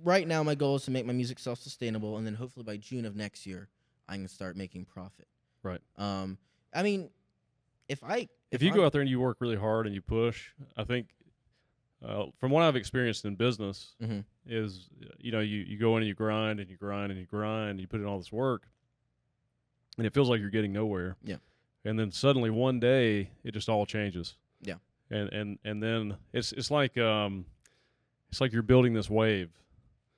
right now my goal is to make my music self-sustainable, and then hopefully by June of next year, I can start making profit. Right. I mean, if you go out there and you work really hard and you push, I think, from what I've experienced in business, is you go in and you grind and you grind and you grind, you put in all this work, and it feels like you're getting nowhere. Yeah. And then suddenly one day it just all changes. Yeah. And then it's like you're building this wave.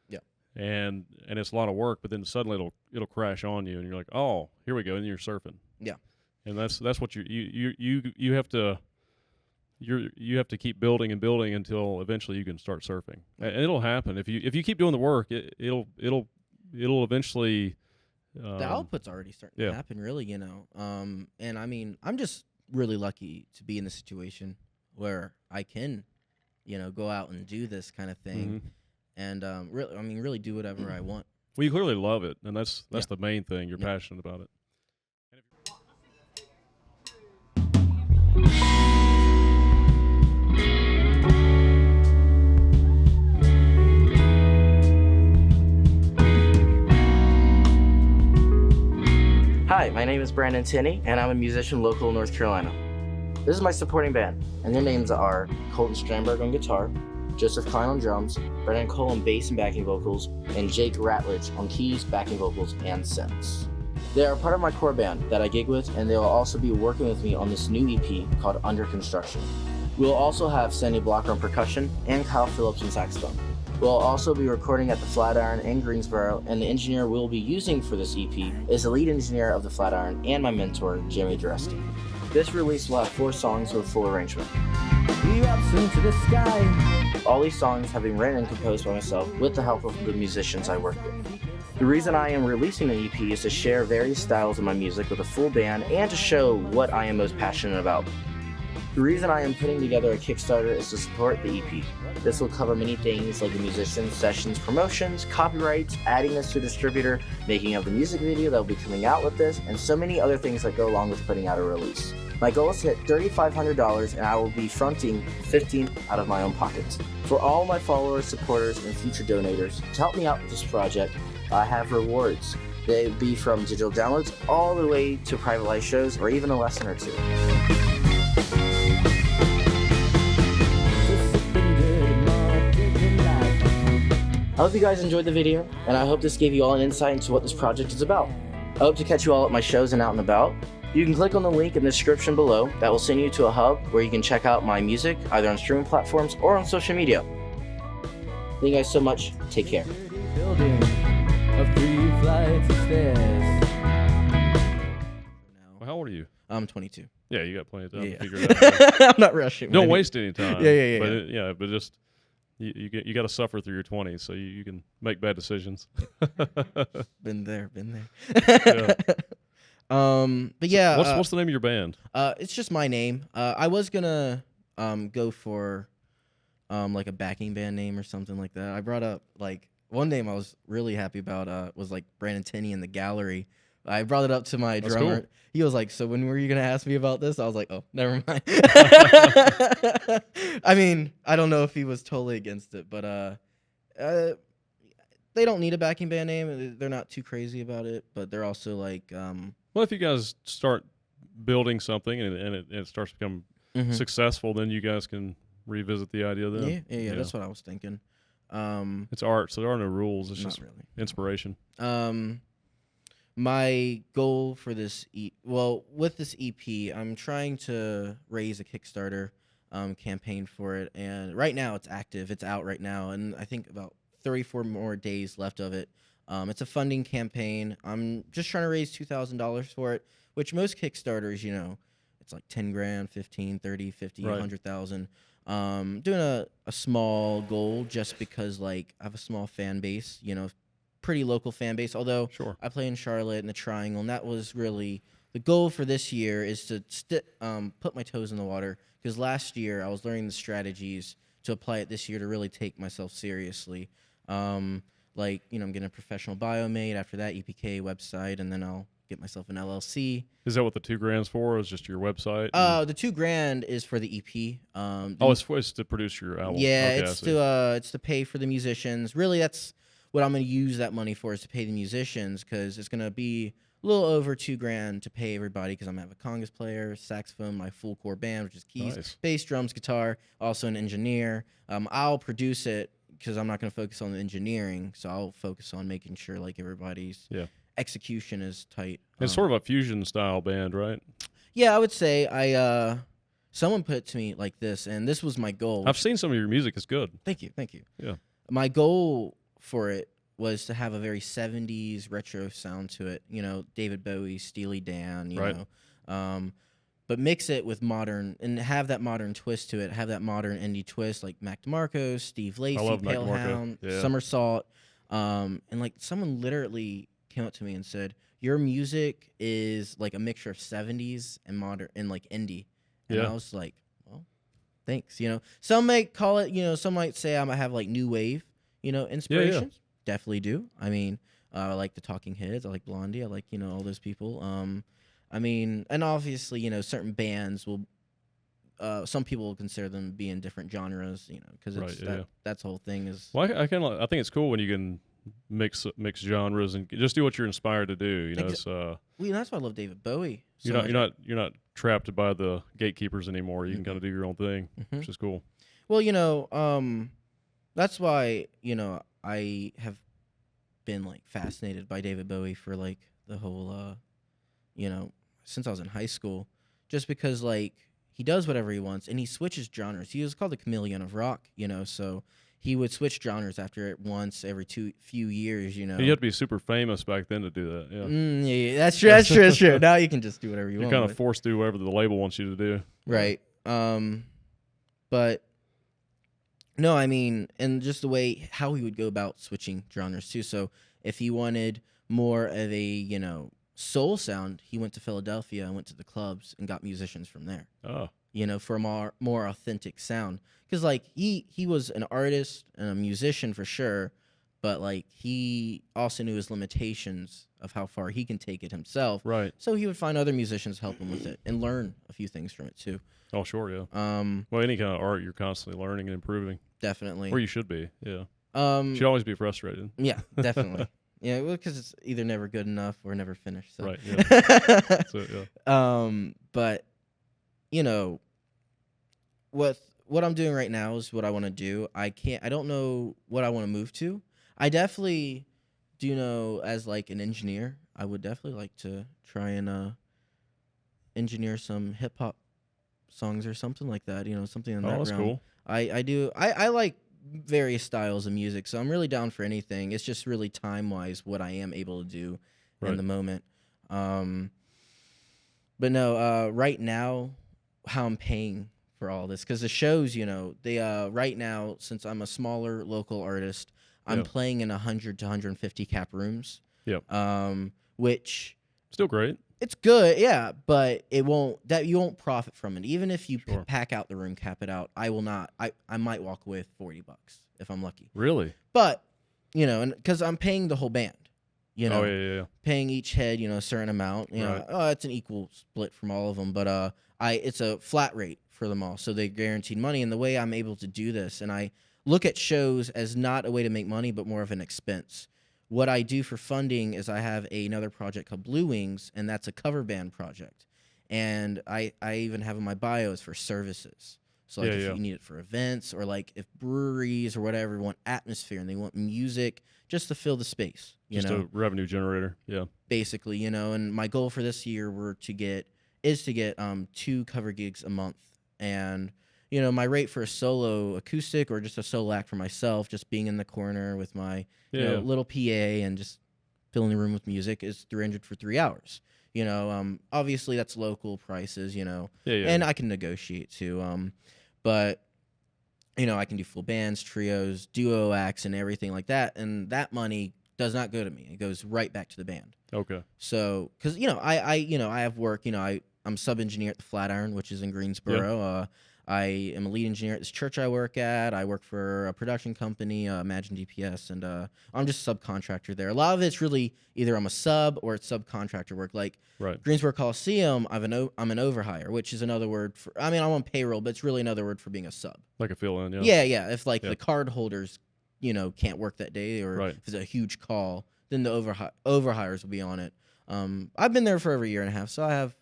Yeah. And it's a lot of work, but then suddenly it'll crash on you, and you're like, oh, here we go, and you're surfing. Yeah. And that's what you have to. You have to keep building and building until eventually you can start surfing, and it'll happen if you keep doing the work. It'll eventually. The output's already starting to happen, really, And I mean, I'm just really lucky to be in the situation where I can, go out and do this kind of thing, and really do whatever I want. Well, you clearly love it, and that's the main thing. You're passionate about it. Hi, my name is Brandon Tenney, and I'm a musician local in North Carolina. This is my supporting band, and their names are Colton Strandberg on guitar, Joseph Klein on drums, Brendan Cole on bass and backing vocals, and Jake Ratledge on keys, backing vocals, and synths. They are part of my core band that I gig with, and they will also be working with me on this new EP called Under Construction. We will also have Sandy Blocker on percussion and Kyle Phillips on saxophone. We'll also be recording at the Flatiron in Greensboro, and the engineer we'll be using for this EP is the lead engineer of the Flatiron and my mentor, Jimmy Duresti. This release will have 4 songs with full arrangement. We up soon to the sky. All these songs have been written and composed by myself with the help of the musicians I work with. The reason I am releasing the EP is to share various styles of my music with a full band and to show what I am most passionate about. The reason I am putting together a Kickstarter is to support the EP. This will cover many things like the musicians, sessions, promotions, copyrights, adding this to a distributor, making of the music video that will be coming out with this, and so many other things that go along with putting out a release. My goal is to hit $3,500, and I will be fronting $15 out of my own pockets. For all my followers, supporters, and future donators, to help me out with this project, I have rewards. They will be from digital downloads all the way to private live shows or even a lesson or two. I hope you guys enjoyed the video, and I hope this gave you all an insight into what this project is about. I hope to catch you all at my shows and out and about. You can click on the link in the description below that will send you to a hub where you can check out my music either on streaming platforms or on social media. Thank you guys so much. Take care. Building of 3 flights of stairs. Well, how old are you? I'm 22. Yeah, you got plenty of time to Yeah. figure it out. I'm not rushing. Don't waste any time. Yeah. But just you got to suffer through your 20s, so you can make bad decisions. Been there. Yeah. But yeah. What's the name of your band? It's just my name. I was gonna go for like a backing band name or something like that. I brought up like one name I was really happy about was like Brandon Tenney in the Gallery. I brought it up to my That's drummer. cool. He was like, "So when were you gonna ask me about this?" I was like, "Oh, never mind." I mean, I don't know if he was totally against it, but they don't need a backing band name. They're not too crazy about it, but they're also like, Well, if you guys start building something and it starts to become successful, then you guys can revisit the idea then. Yeah. That's what I was thinking. It's art, so there are no rules. It's just really inspiration. My goal for this with this EP, I'm trying to raise a Kickstarter campaign for it, and right now it's active. It's out right now, and I think about 34 more days left of it. It's a funding campaign. I'm just trying to raise $2,000 for it, which most Kickstarters, it's like 10 grand, 15, 30, 50, Right. 100,000. Doing a small goal just because like I have a small fan base, pretty local fan base, although Sure. I play in Charlotte in the Triangle, and that was really the goal for this year is to put my toes in the water, because last year I was learning the strategies to apply it this year to really take myself seriously. I'm getting a professional bio made, after that EPK website, and then I'll get myself an LLC. Is that what the $2,000's for? Or is just your website? The $2,000 is for the EP. It's to produce your album. Yeah, Okay, it's to pay for the musicians. Really, that's what I'm going to use that money for, is to pay the musicians, because it's going to be a little over $2,000 to pay everybody, because I'm going to have a congas player, saxophone, my full core band, which is keys, bass, drums, guitar, also an engineer. I'll produce it because I'm not going to focus on the engineering, so I'll focus on making sure like everybody's execution is tight. It's sort of a fusion style band, right? Yeah, I would say someone put it to me like this, and this was my goal. I've seen some of your music. It's good. Thank you. Yeah. My goal for it was to have a very 70s retro sound to it. You know, David Bowie, Steely Dan, you know. But mix it with modern and have that modern twist to it. Have that modern indie twist like Mac DeMarco, Steve Lacy, Pale Hound, Somersault. And like someone literally came up to me and said, your music is like a mixture of 70s and modern and like indie. And I was like, well, thanks. You know, some might call it, you know, some might say I might have like new wave, you know, inspirations. Yeah. Definitely do. I mean, I like the Talking Heads. I like Blondie. I like, you know, all those people. I mean, and obviously, you know, certain bands will, some people will consider them being different genres, you know, because it's that's the whole thing is. Well, I think it's cool when you can mix genres and just do what you're inspired to do. You know, well, that's why I love David Bowie. So you're not trapped by the gatekeepers anymore. You can kind of do your own thing, which is cool. Well, you know, that's why, you know, I have been like fascinated by David Bowie for like the whole, you know, since I was in high school, just because like he does whatever he wants and he switches genres. He was called the chameleon of rock, you know, so he would switch genres after it once every few years, you know. You had to be super famous back then to do that. Yeah, yeah, that's true. That's true. Now you can just do whatever you want. You're kind of forced to do whatever the label wants you to do. Right. But no, I mean, and just the way how he would go about switching genres too. So if he wanted more of a, you know, soul sound, he went to Philadelphia and went to the clubs and got musicians from there. Oh. You know, for a more authentic sound. Because, like, he was an artist and a musician for sure, but, like, he also knew his limitations of how far he can take it himself. Right. So he would find other musicians to help him with it and learn a few things from it, too. Oh, sure, yeah. Well, any kind of art, you're constantly learning and improving. Definitely. Or you should be, yeah. You should always be frustrated. Yeah, definitely. Yeah, well, because it's either never good enough or never finished. So. Right, yeah. That's it, yeah. But, you know, what I'm doing right now is what I want to do. I don't know what I want to move to. I definitely do know, as like an engineer, I would definitely like to try and engineer some hip hop songs or something like that. You know, something in that realm. That's cool. I like various styles of music, so I'm really down for anything. It's just really time wise what I am able to do in the moment. But no, right now, how I'm paying for all this, because the shows, you know, they right now, since I'm a smaller local artist, I'm playing in 100 to 150 cap rooms. Yep. Which still great. It's good, yeah, but you won't profit from it. Even if you pack out the room, cap it out, I will not. I might walk away with $40 if I'm lucky. Really? But, you know, and because I'm paying the whole band. You know, paying each head, you know, a certain amount. You know, it's an equal split from all of them, but it's a flat rate for them all, so they guaranteed money. And the way I'm able to do this, and I look at shows as not a way to make money, but more of an expense. What I do for funding is I have another project called Blue Wings, and that's a cover band project. And I even have in my bios for services. So like if you need it for events, or like if breweries or whatever want atmosphere and they want music just to fill the space. Just a revenue generator, basically, you know. And my goal for this year is to get 2 cover gigs a month. And, you know, my rate for a solo acoustic or just a solo act for myself, just being in the corner with my you know, little PA and just filling the room with music, is $300 for 3 hours. You know, obviously that's local prices, you know, and I can negotiate too. But, you know, I can do full bands, trios, duo acts, and everything like that. And that money does not go to me. It goes right back to the band. Okay. So, because, you know, I have work, you know, I'm sub-engineer at the Flatiron, which is in Greensboro. I am a lead engineer at this church I work at. I work for a production company, Imagine DPS, and I'm just a subcontractor there. A lot of it's really either I'm a sub or it's subcontractor work. Like Greensboro Coliseum, I'm an overhire, which is another word for. I mean, I'm on payroll, but it's really another word for being a sub. Like a fill-in, yeah. Yeah, yeah. If the card holders, can't work that day, or if it's a huge call, then the overhires will be on it. I've been there for over a year and a half, so I have.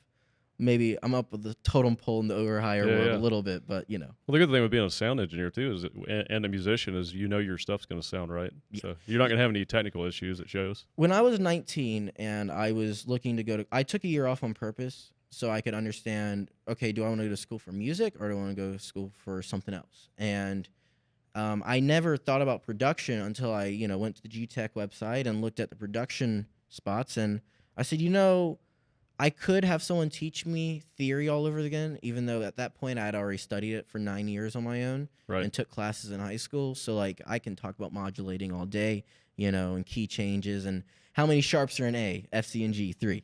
Maybe I'm up with the totem pole in the overhire world a little bit, but Well, the good thing with being a sound engineer too is and a musician is your stuff's going to sound right. Yeah. So you're not going to have any technical issues. It shows. When I was 19 and I was looking to I took a year off on purpose so I could understand. Okay, do I want to go to school for music or do I want to go to school for something else? And I never thought about production until I went to the GTech website and looked at the production spots, and I said, I could have someone teach me theory all over again, even though at that point I had already studied it for 9 years on my own and took classes in high school. So I can talk about modulating all day, and key changes and how many sharps are in A, F, C, and G, 3,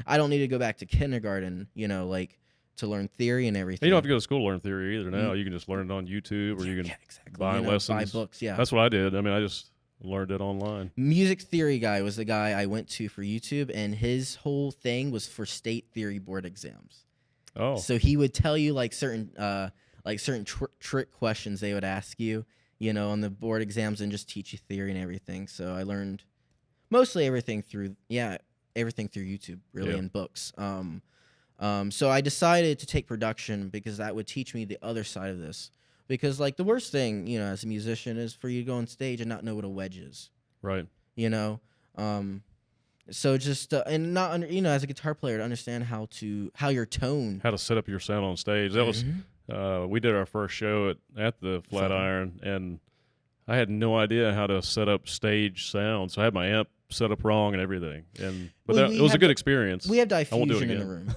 I don't need to go back to kindergarten, to learn theory and everything. You don't have to go to school to learn theory either now. You can just learn it on YouTube or you can buy lessons. Buy books, That's what I did. I mean, I just learned it online. Music theory guy was the guy I went to for YouTube, and his whole thing was for state theory board exams. Oh, so he would tell you certain trick questions they would ask you, on the board exams, and just teach you theory and everything. So I learned mostly everything through YouTube, really, and books. So I decided to take production because that would teach me the other side of this. Because, the worst thing, as a musician is for you to go on stage and not know what a wedge is. Right. So just, and not, as a guitar player, to understand how your tone. How to set up your sound on stage. That was, we did our first show at the Flatiron, and I had no idea how to set up stage sound. So I had my amp set up wrong and everything. But it was a good experience. We had diffusion in the room.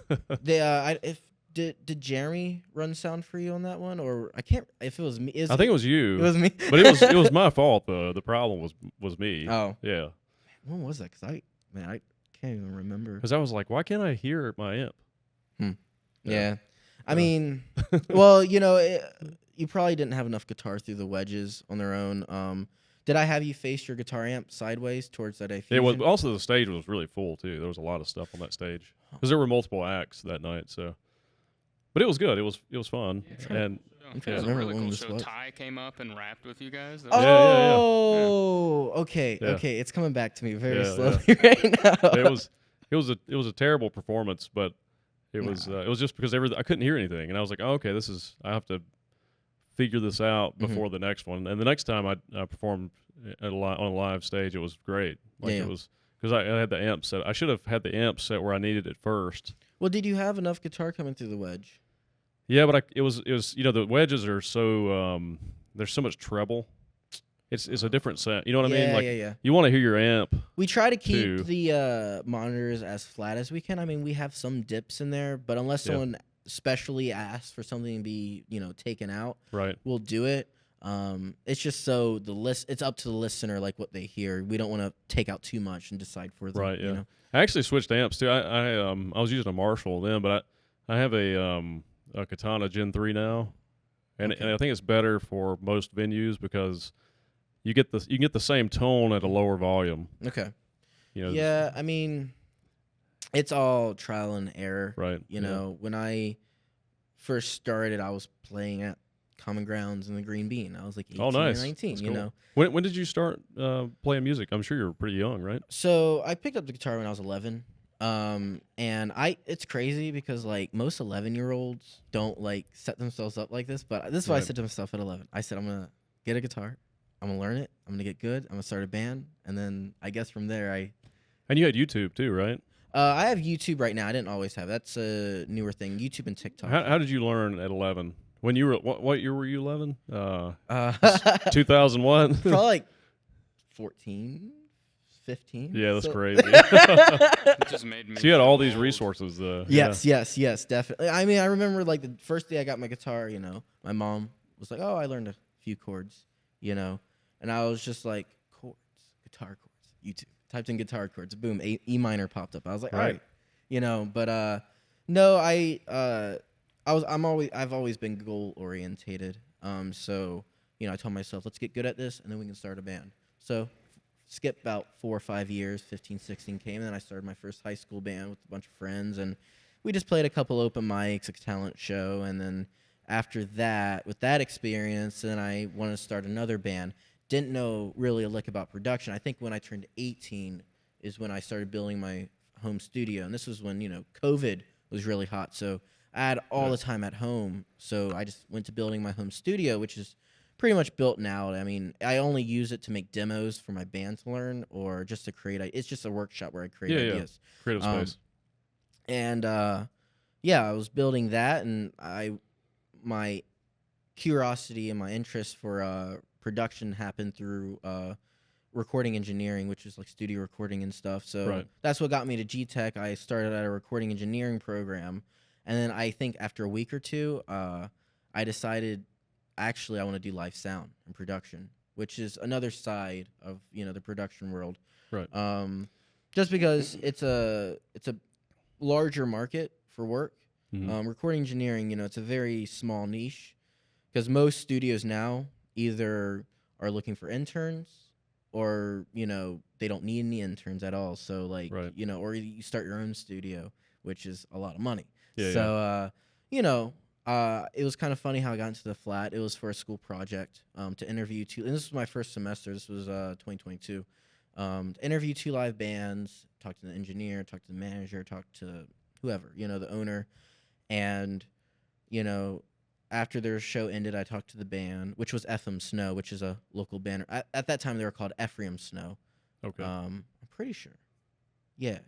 Did Jeremy run sound for you on that one, or I can't? If it was me, I think it was you. It was me, but it was my fault. The problem was me. Oh, yeah. When was that? Because I can't even remember. Because I was like, why can't I hear my amp? Yeah. I mean, well, you probably didn't have enough guitar through the wedges on their own. Did I have you face your guitar amp sideways towards that diffusion? It was also the stage was really full too. There was a lot of stuff on that stage because there were multiple acts that night. So. But it was good. It was fun. And it was a really cool show. Ty came up and rapped with you guys. Okay. Okay. It's coming back to me very slowly right now. It was a terrible performance, but it was just because I couldn't hear anything, and I was like, I have to figure this out before the next one. And the next time I performed on a live stage, it was great. It was because I had the amp set. I should have had the amp set where I needed it first. Well, did you have enough guitar coming through the wedge? Yeah, but it was the wedges are so there's so much treble. It's a different sound. You know what I mean? Yeah. You want to hear your amp. We try to keep the monitors as flat as we can. I mean, we have some dips in there, but unless someone specially asks for something to be taken out, we'll do it. It's just so it's up to the listener what they hear. We don't want to take out too much and decide for them. Right. Yeah. I actually switched amps too. I was using a Marshall then, but I have a Katana Gen 3 now, and I think it's better for most venues because you can get the same tone at a lower volume. Okay. Yeah, I mean, it's all trial and error. Right. When I first started, I was playing at Common Grounds in the Green Bean. I was like 18 or 19, That's cool. When did you start playing music? I'm sure you were pretty young, right? So I picked up the guitar when I was 11. And it's crazy because most 11-year-olds don't set themselves up like this, but this is what I said to myself at 11. I said, I'm going to get a guitar. I'm going to learn it. I'm going to get good. I'm going to start a band. And then I guess from there And you had YouTube too, right? I have YouTube right now. I didn't always have. That's a newer thing, YouTube and TikTok. How did you learn at 11? When you were what year were you? 11? 2001. Probably 14, 15. Yeah, that's crazy. It just made me. So you had all these resources. Yes, definitely. I mean, I remember the first day I got my guitar. My mom was like, "Oh, I learned a few chords," and I was just like, "Chords, guitar chords." YouTube typed in guitar chords. Boom, E minor popped up. I was like, "All right," But no, I've always been goal orientated. So I told myself, let's get good at this, and then we can start a band. So skip about 4 or 5 years, 15, 16 came, and then I started my first high school band with a bunch of friends, and we just played a couple open mics, a talent show, and then after that, with that experience, then I wanted to start another band. Didn't know really a lick about production. I think when I turned 18 is when I started building my home studio, and this was when COVID was really hot, so I had all the time at home. So I just went to building my home studio, which is pretty much built now. I mean, I only use it to make demos for my band to learn, or just to create. It's just a workshop where I create ideas. Creative space. And I was building that, and my curiosity and my interest for production happened through recording engineering, which is like studio recording and stuff. So that's what got me to G-Tech. I started at a recording engineering program, and then I think after a week or two, I decided actually I want to do live sound and production, which is another side of the production world. Right. Just because it's a larger market for work. Mm-hmm. Recording engineering, it's a very small niche, because most studios now either are looking for interns, or they don't need any interns at all. So like or you start your own studio, which is a lot of money. It was kind of funny how I got into the flat. It was for a school project to interview and this was my first semester. This was 2022. To interview 2 live bands, talk to the engineer, talk to the manager, talk to whoever, the owner. And, after their show ended, I talked to the band, which was FM Snow, which is a local band. At that time, they were called Ephraim Snow. Okay. I'm pretty sure. Yeah.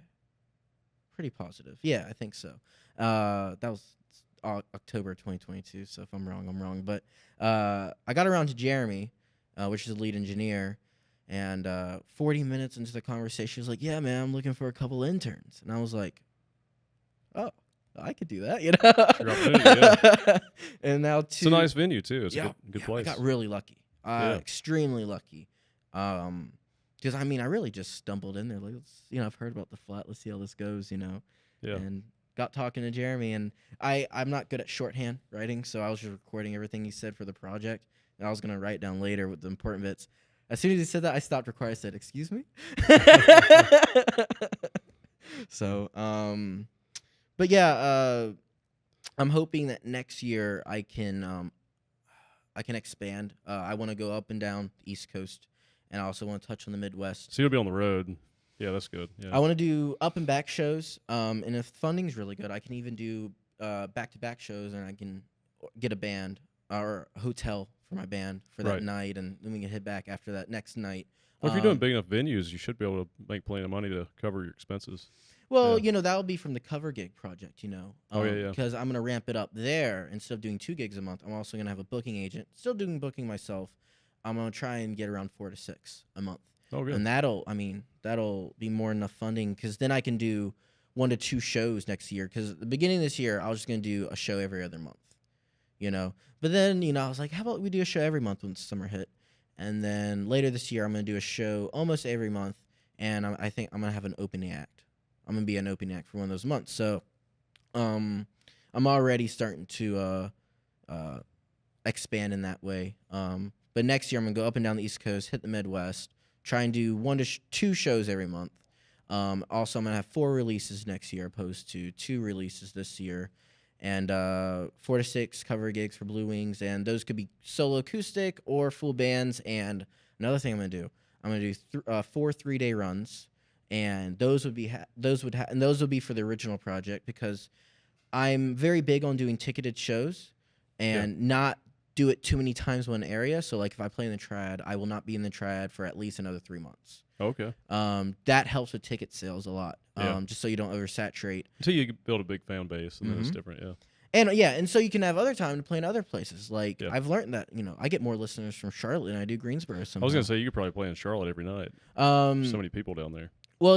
Pretty positive. Yeah, I think so. That was October 2022, so if I'm wrong, I'm wrong. But I got around to Jeremy, which is the lead engineer, and 40 minutes into the conversation, he was like, yeah, man, I'm looking for a couple interns. And I was like, oh, I could do that, And now it's a nice venue, too. It's a good place. I got really lucky. Extremely lucky. Because, I really just stumbled in there. Like, I've heard about the flat. Let's see how this goes, And got talking to Jeremy, and I'm not good at shorthand writing, so I was just recording everything he said for the project, and I was going to write down later with the important bits. As soon as he said that, I stopped recording. I said, excuse me? So, but yeah, I'm hoping that next year I can expand. I want to go up and down the East Coast, and I also want to touch on the Midwest. So you'll be on the road. Yeah, that's good. Yeah. I want to do up and back shows, and if funding's really good, I can even do back-to-back shows, and I can get a band or a hotel for my band for that night, and then we can head back after that next night. Well, if you're doing big enough venues, you should be able to make plenty of money to cover your expenses. Well, that'll be from the cover gig project, Because I'm going to ramp it up there. Instead of doing 2 gigs a month, I'm also going to have a booking agent. Still doing booking myself. I'm going to try and get around 4 to 6 a month. Oh, good. And that'll be more enough funding, because then I can do 1 to 2 shows next year. Because at the beginning of this year, I was just going to do a show every other month, But then, I was like, how about we do a show every month when summer hit? And then later this year, I'm going to do a show almost every month, and I think I'm going to have an opening act. I'm going to be an opening act for one of those months. So I'm already starting to expand in that way. But next year, I'm going to go up and down the East Coast, hit the Midwest, try and do 1 to 2 shows every month. Also, I'm going to have 4 releases next year opposed to 2 releases this year. And 4 to 6 cover gigs for Blue Wings. And those could be solo acoustic or full bands. And another thing I'm going to do 4 3-day runs. And those would be for the original project, because I'm very big on doing ticketed shows and not do it too many times in one area. So like if I play in the Triad, I will not be in the Triad for at least another 3 months. Okay. That helps with ticket sales a lot. Just so you don't oversaturate. Until you build a big fan base, and then it's different. Yeah. And so you can have other time to play in other places. Like I've learned that I get more listeners from Charlotte than I do Greensboro. Somehow. I was gonna say you could probably play in Charlotte every night. So many people down there. Well,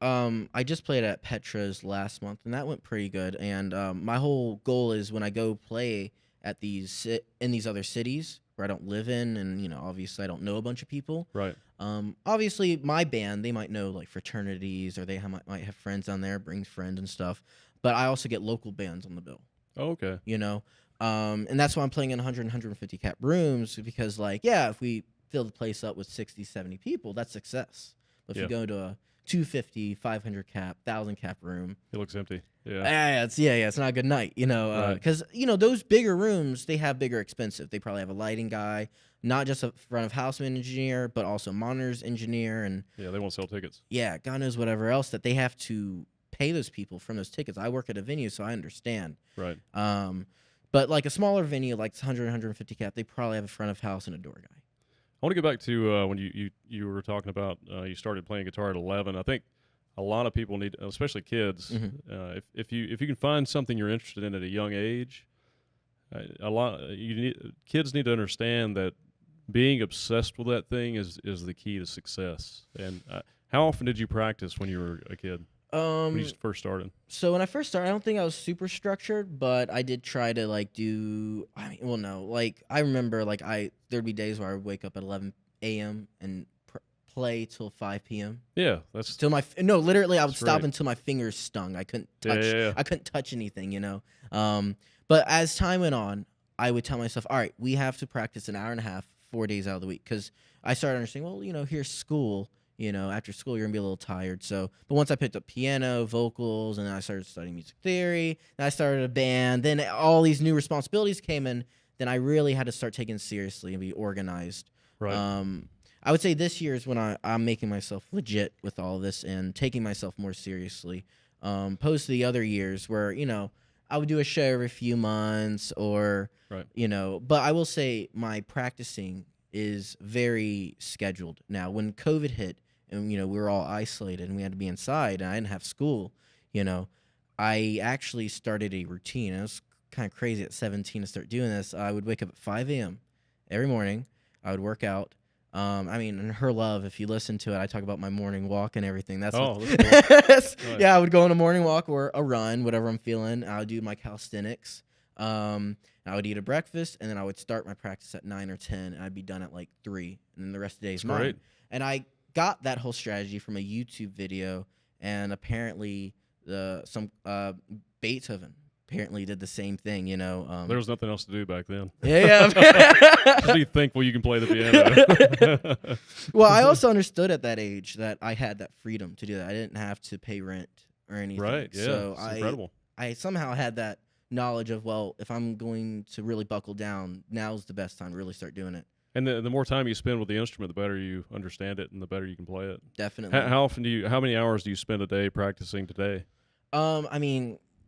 I just played at Petra's last month, and that went pretty good. And my whole goal is when I go play at in these other cities where I don't live in, and obviously I don't know a bunch of people. Right. Obviously my band, they might know like fraternities, or they might have friends down there, brings friends and stuff. But I also get local bands on the bill. Oh, okay. You know, and that's why I'm playing in 100, 150 cap rooms because, like, yeah, if we fill the place up with 60, 70 people, that's success. But if you go to a 250, 500 cap, 1,000 cap room, it looks empty. Yeah. It's not a good night, you know, because those bigger rooms, they have bigger expensive. They probably have a lighting guy, not just a front of house engineer, but also monitors engineer, and they won't sell tickets. Yeah, God knows whatever else that they have to pay those people from those tickets. I work at a venue, so I understand. Right. But like a smaller venue, like 100, 150 cap, they probably have a front of house and a door guy. I want to go back to when you were talking about you started playing guitar at 11. I think a lot of people need, especially kids, if you can find something you're interested in at a young age, kids need to understand that being obsessed with that thing is the key to success. And how often did you practice when you were a kid? When you first started? So when I first started, I don't think I was super structured, but I did try to like do. I remember like there'd be days where I would wake up at 11 a.m. and play till 5 p.m. Yeah, that's till literally I would stop great. until my fingers stung. I couldn't touch. Yeah. I couldn't touch anything, you know. But as time went on, I would tell myself, all right, we have to practice an hour and a half, 4 days out of the week, because I started understanding. Well, you know, here's school. You know, after school, you're going to be a little tired. So, but once I picked up piano, vocals, and then I started studying music theory, and I started a band, then all these new responsibilities came in, then I really had to start taking it seriously and be organized. right. I would say this year is when I'm making myself legit with all this and taking myself more seriously. Opposed to the other years where, you know, I would do a show every few months or, you know, but I will say my practicing is very scheduled now. When COVID hit, and, you know, we were all isolated and we had to be inside and I didn't have school, you know, I actually started a routine. It was kind of crazy at 17 to start doing this. I would wake up at 5 a.m. every morning. I would work out. And Her Love, if you listen to it, I talk about my morning walk and everything. That's cool. Yeah, I would go on a morning walk or a run, whatever I'm feeling. I would do my calisthenics. I would eat a breakfast, and then I would start my practice at 9 or 10, and I'd be done at like 3, and then the rest of the day is mine. Great. And I got that whole strategy from a YouTube video, and apparently Beethoven apparently did the same thing, you know. There was nothing else to do back then. Yeah. Just be thankful you can play the piano. Well, I also understood at that age that I had that freedom to do that. I didn't have to pay rent or anything. Right, yeah. So it's incredible. I somehow had that knowledge of, well, if I'm going to really buckle down, now's the best time to really start doing it. And the more time you spend with the instrument, the better you understand it and the better you can play it. Definitely. How many hours do you spend a day practicing today?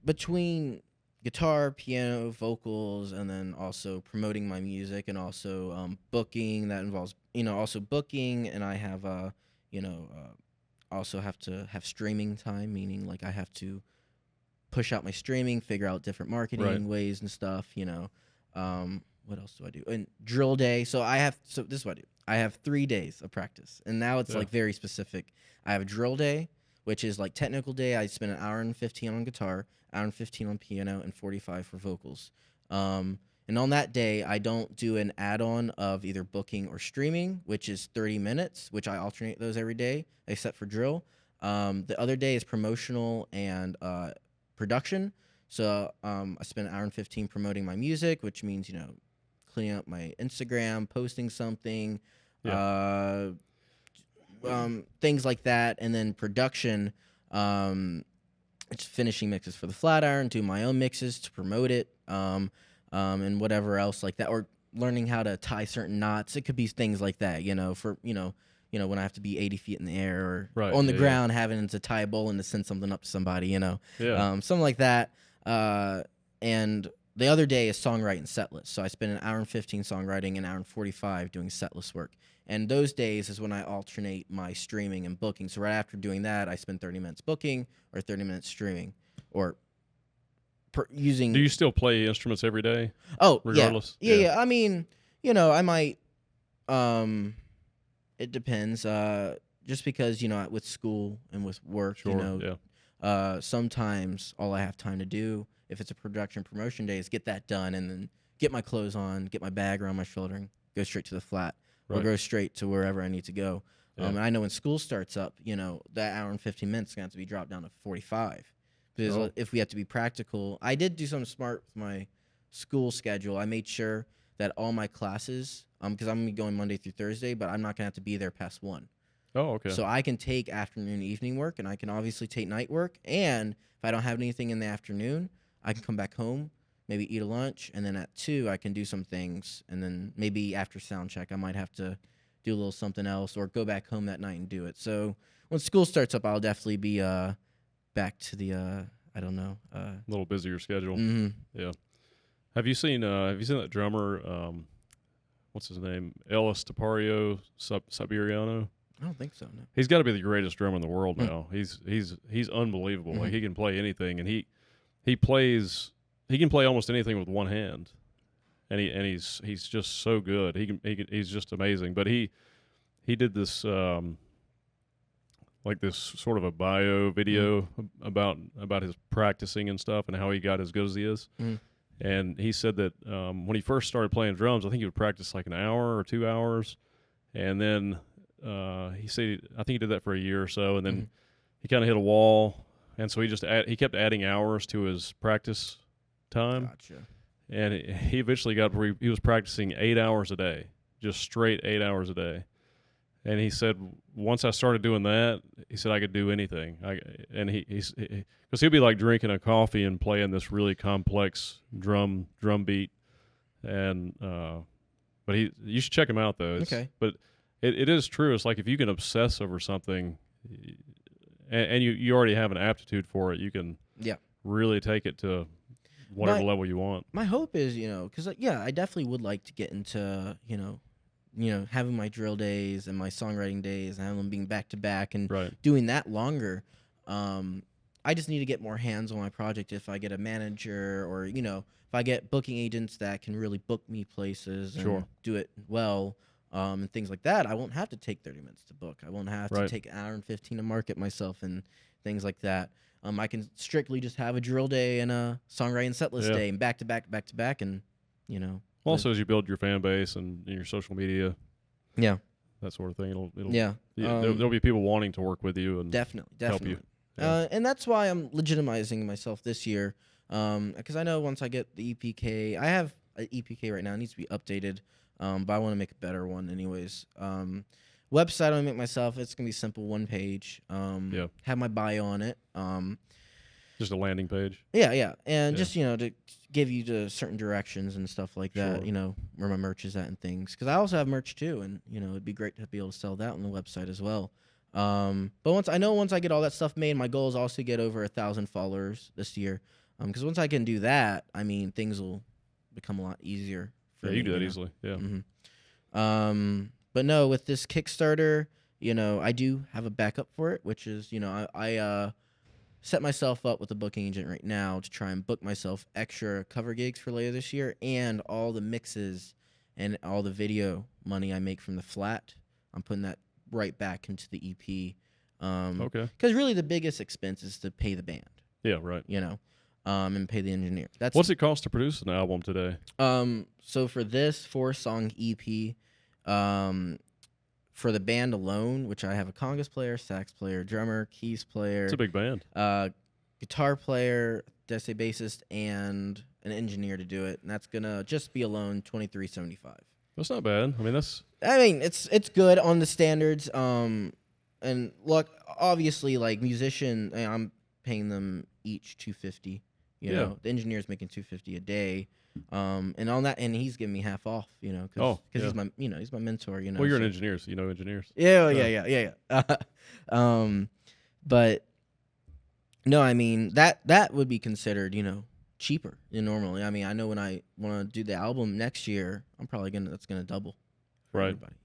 Between guitar, piano, vocals, and then also promoting my music and also booking, that involves, you know, also booking, and I have also have to have streaming time, meaning like I have to push out my streaming, figure out different marketing ways and stuff, you know. What else do I do? And drill day. So this is what I do. I have 3 days of practice, and now it's like very specific. I have a drill day, which is like technical day. I spend an hour and 15 on guitar, hour and 15 on piano, and 45 for vocals. And on that day, I don't do an add-on of either booking or streaming, which is 30 minutes, which I alternate those every day, except for drill. The other day is promotional and production. So I spend an hour and 15 promoting my music, which means, you know, cleaning up my Instagram, posting something, things like that. And then production, it's finishing mixes for the flat iron, do my own mixes to promote it, and whatever else like that, or learning how to tie certain knots. It could be things like that, you know, for, you know, when I have to be 80 feet in the air or on the ground, having to tie a bowl and to send something up to somebody, you know, something like that. And the other day is songwriting set list. So I spend an hour and 15 songwriting, an hour and 45 doing set list work. And those days is when I alternate my streaming and booking. So right after doing that, I spend 30 minutes booking or 30 minutes streaming or using. Do you still play instruments every day? Oh, regardless? Yeah. I mean, you know, I might, it depends. Just because, you know, with school and with work, you know, sometimes all I have time to do, if it's a production promotion day, is get that done and then get my clothes on, get my bag around my shoulder, and go straight to the flat or go straight to wherever I need to go. And I know when school starts up, you know, that hour and 15 minutes is going to have to be dropped down to 45 Because if we have to be practical, I did do something smart with my school schedule. I made sure that all my classes, because I'm gonna be going Monday through Thursday, but I'm not gonna have to be there past 1. Oh, okay. So I can take afternoon and evening work, and I can obviously take night work. And if I don't have anything in the afternoon, I can come back home, maybe eat a lunch, and then at 2 I can do some things, and then maybe after sound check I might have to do a little something else or go back home that night and do it. So when school starts up, I'll definitely be back to the I don't know, a little busier schedule. Mm-hmm. Yeah. Have you seen that drummer? What's his name? Ellis Tapario Siberiano. I don't think so. No. He's got to be the greatest drummer in the world now. He's unbelievable. Mm-hmm. Like he can play anything, and he can play almost anything with one hand, and he's just so good. He's just amazing. But he did this like this sort of a bio video about his practicing and stuff and how he got as good as he is. And he said that when he first started playing drums, I think he would practice like an hour or 2 hours, and then he said I think he did that for a year or so, and then he kind of hit a wall, and so he kept adding hours to his practice time. Gotcha. And he eventually got where he was practicing 8 hours a day, just straight 8 hours a day. And he said, once I started doing that, he said I could do anything. Because he'll be like drinking a coffee and playing this really complex drum beat. And but you should check him out though. Okay. But it is true. It's like if you can obsess over something, and you already have an aptitude for it, you can really take it to whatever level you want. My hope is, because I definitely would like to get into, having my drill days and my songwriting days and having them being back to back and doing that longer. I just need to get more hands on my project. If I get a manager or, if I get booking agents that can really book me places and do it well, and things like that, I won't have to take 30 minutes to book. I won't have to take an hour and 15 to market myself and things like that. I can strictly just have a drill day and a songwriting set list day and back to back, and Also, as you build your fan base and your social media, that sort of thing, it'll there'll be people wanting to work with you and definitely help you. And that's why I'm legitimizing myself this year, because I know once I get the EPK, I have an EPK right now. It needs to be updated, but I want to make a better one anyways. Website I'm gonna make myself. It's gonna be simple, 1 page. Have my bio on it. Just a landing page. And just to give you to certain directions and stuff like that. Where my merch is at and things. Because I also have merch too, and it'd be great to be able to sell that on the website as well. But once I get all that stuff made, my goal is also to get over 1,000 followers this year. Because once I can do that, things will become a lot easier. You can do that easily. Yeah. Mm-hmm. But no, with this Kickstarter, I do have a backup for it, which is, I set myself up with a booking agent right now to try and book myself extra cover gigs for later this year, and all the mixes and all the video money I make from the flat, I'm putting that right back into the EP. Okay. Because really the biggest expense is to pay the band. Yeah, right. And pay the engineer. What's it cost to produce an album today? So for this 4-song EP, for the band alone, which I have a congas player, sax player, drummer, keys player. It's a big band. Guitar player, bassist, and an engineer to do it, and that's gonna just be alone $23.75. That's not bad. It's good on the standards. And look, obviously, like musician, I'm paying them each $250. The engineer's making $250 a day. And on that, and he's giving me half off, because he's my, he's my mentor, Well, you're an engineer, so you know engineers. Yeah. But no, that would be considered, cheaper than normally. I know when I want to do the album next year, I'm probably that's gonna double for everybody,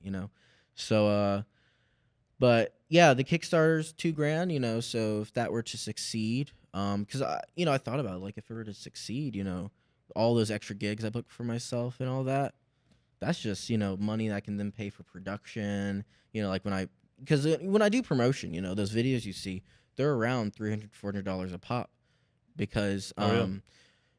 So, but yeah, the Kickstarter's $2,000, so if that were to succeed, because I thought about it, like if it were to succeed, all those extra gigs I booked for myself and all that, that's just, money that I can then pay for production, like when I do promotion, those videos you see, they're around $300, $400 a pop because,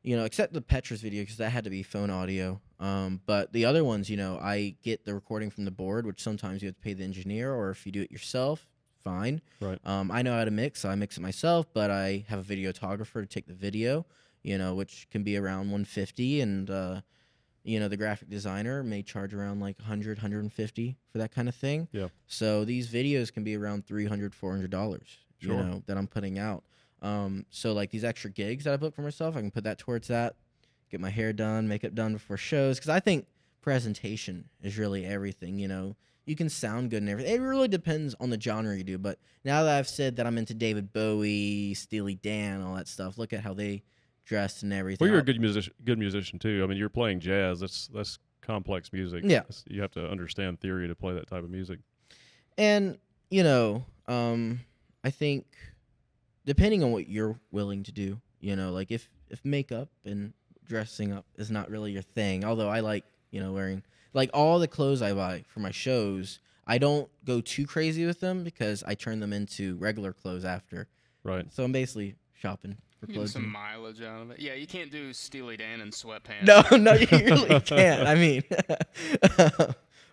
except the Petra's video, because that had to be phone audio. But the other ones, I get the recording from the board, which sometimes you have to pay the engineer, or if you do it yourself, fine. Right. I know how to mix, so I mix it myself, but I have a videographer to take the video, which can be around 150, and the graphic designer may charge around like 100, 150 for that kind of thing. Yeah. So these videos can be around $300, $400, Sure. that I'm putting out. So like these extra gigs that I book for myself, I can put that towards that, get my hair done, makeup done before shows, because I think presentation is really everything. You can sound good and everything. It really depends on the genre you do. But now that I've said that I'm into David Bowie, Steely Dan, all that stuff, look at how they dressed and everything. Well, you're a good musician too. I mean, you're playing jazz. That's complex music. Yeah. You have to understand theory to play that type of music. And I think depending on what you're willing to do, like if makeup and dressing up is not really your thing, although I like wearing like all the clothes I buy for my shows, I don't go too crazy with them because I turn them into regular clothes after. Right. So I'm basically shopping for Get clothes. some mileage out of it. Yeah, you can't do Steely Dan in sweatpants. No, you really can't. I mean,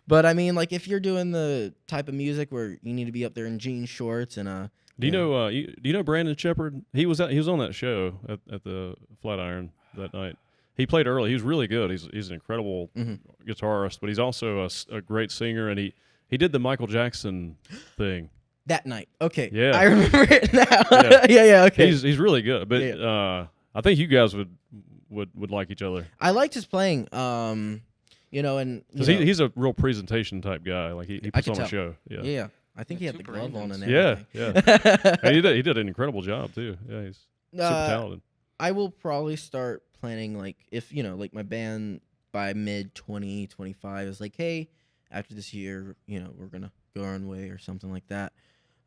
but I mean, like if you're doing the type of music where you need to be up there in jean shorts and Do you know Brandon Shepard? He was on that show at the Flatiron that night. He played early. He was really good. He's an incredible guitarist, but he's also a great singer. And he did the Michael Jackson thing that night. Okay, yeah, I remember it now. Yeah, okay. He's really good, but I think you guys would like each other. I liked his playing. And because he's a real presentation type guy. Like he puts on a show. Yeah. I think he had the glove on and everything. Yeah. And he did an incredible job too. Yeah, he's super talented. I will probably start planning, like, if, like my band by mid-2025 is like, hey, after this year, we're going to go our own way or something like that.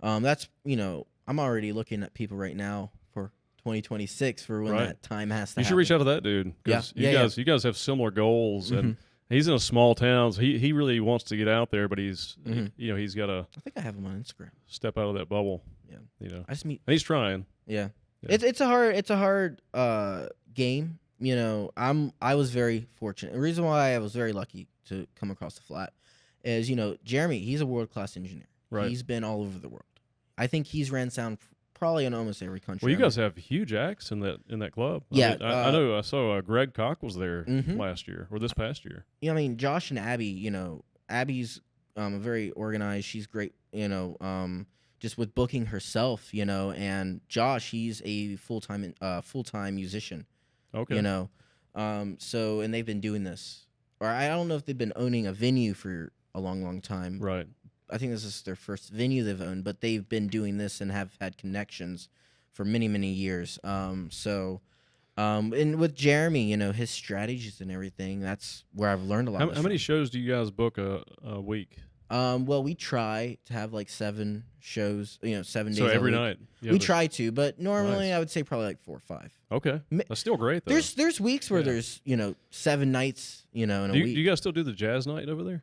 That's, I'm already looking at people right now for 2026 for when that time has to happen. You should reach out to that dude. You guys have similar goals, and he's in a small town, so he really wants to get out there, but he's he's got to. I think I have him on Instagram. Step out of that bubble. Yeah. I just meet. And he's trying. Yeah. It's a hard game. I was very fortunate. The reason why I was very lucky to come across the Flat is, Jeremy, he's a world-class engineer. Right. He's been all over the world. I think he's ran sound probably in almost every country. Well, you guys have huge acts in that club. Yeah. I know. I saw Greg Koch was there last year or this past year. Yeah, I mean, Josh and Abby, Abby's very organized. She's great, just with booking herself, and Josh, he's a full-time musician. Okay. So, and they've been doing this, or I don't know if they've been owning a venue for a long, long time. Right. I think this is their first venue they've owned, but they've been doing this and have had connections for many, many years. And with Jeremy, his strategies and everything, that's where I've learned a lot. How many shows do you guys book a week? Well, we try to have like 7 shows, 7 days. So every a week. night. We try to, but normally I would say probably like 4 or 5. Okay, that's still great though. There's weeks where there's 7 nights, in a week. Do you guys still do the jazz night over there?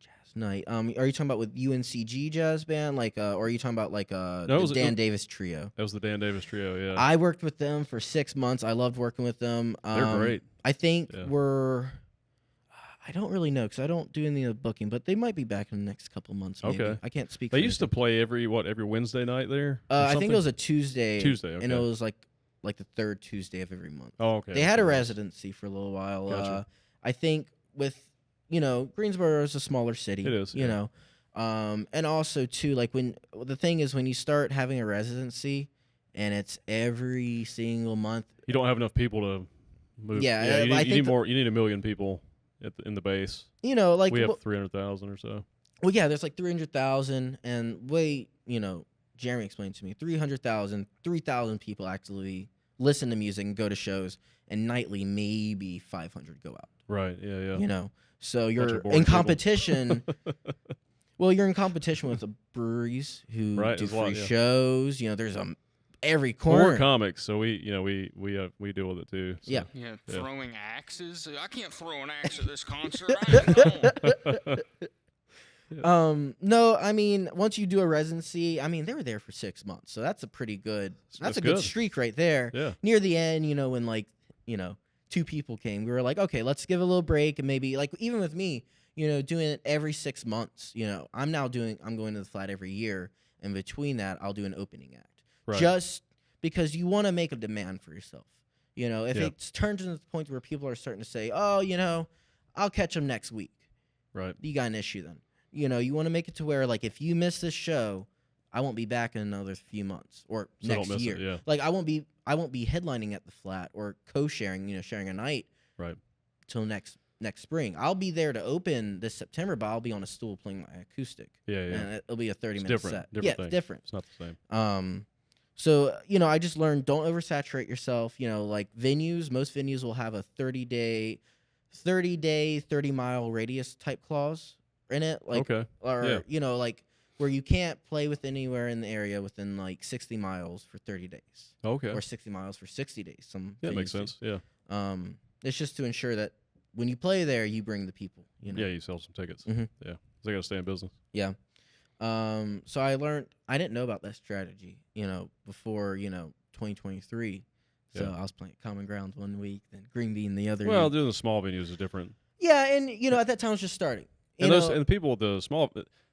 Jazz night. Are you talking about with UNCG jazz band, like, or are you talking about like the Dan Davis trio? That was the Dan Davis trio. Yeah. I worked with them for 6 months. I loved working with them. They're great. I think I don't really know because I don't do any of the booking, but they might be back in the next couple months. Maybe. Okay. I can't speak. They used to play every Wednesday night there. I think it was a Tuesday. Okay. And it was like the 3rd Tuesday of every month. Oh, okay. They had a residency for a little while. Gotcha. I think with Greensboro is a smaller city. It is. And also too, like when you start having a residency and it's every single month, you don't have enough people to move. Yeah, you need more. You need 1 million people in the base. Like we have 300,000 or so. Well, yeah, there's like 300,000, and Jeremy explained to me 300,000, 3,000 people actually listen to music and go to shows, and nightly maybe 500 go out. Right. Yeah. So you're in competition. Well, you're in competition with the breweries who do free shows. There's every corner. We're comics, so we deal with it too. So. Yeah. Throwing axes. I can't throw an axe at this concert. I know. No, I mean, once you do a residency, I mean, they were there for 6 months, so that's a pretty good. That's a good streak right there. Yeah. Near the end, when 2 people came, we were like, okay, let's give a little break, and maybe like even with me, doing it every 6 months. I'm going to the flat every year. And between that, I'll do an opening act. Right. Just because you want to make a demand for yourself. If Yeah. it turns into the point where people are starting to say, oh, I'll catch them next week. Right. You got an issue then. You want to make it to where, like, if you miss this show, I won't be back in another few months or So next don't miss year. it, yeah. Like, I won't be headlining at the flat or co-sharing, sharing a night Right. till next spring. I'll be there to open this September, but I'll be on a stool playing my acoustic. Yeah. And it'll be a 30-minute Different. set. Different Yeah, thing. it's different. It's not the same. So, I just learned, don't oversaturate yourself. Like most venues will have a 30-day, 30-mile radius type clause in it. Like, Okay. or, Yeah. like where you can't play with anywhere in the area within like 60 miles for 30 days. Okay. Or 60 miles for 60 days. Some Yeah, that makes venues do. sense. Yeah. It's just to ensure that when you play there, you bring the people. Yeah, you sell some tickets. Mhm. Yeah. 'Cause they got to stay in business. Yeah. So I didn't know about that strategy, before, 2023. So Yeah. I was playing Common Grounds one week, then Green Bean the other Well, week. doing the small venues is different. Yeah, and, at that time I was just starting. And the people with the small,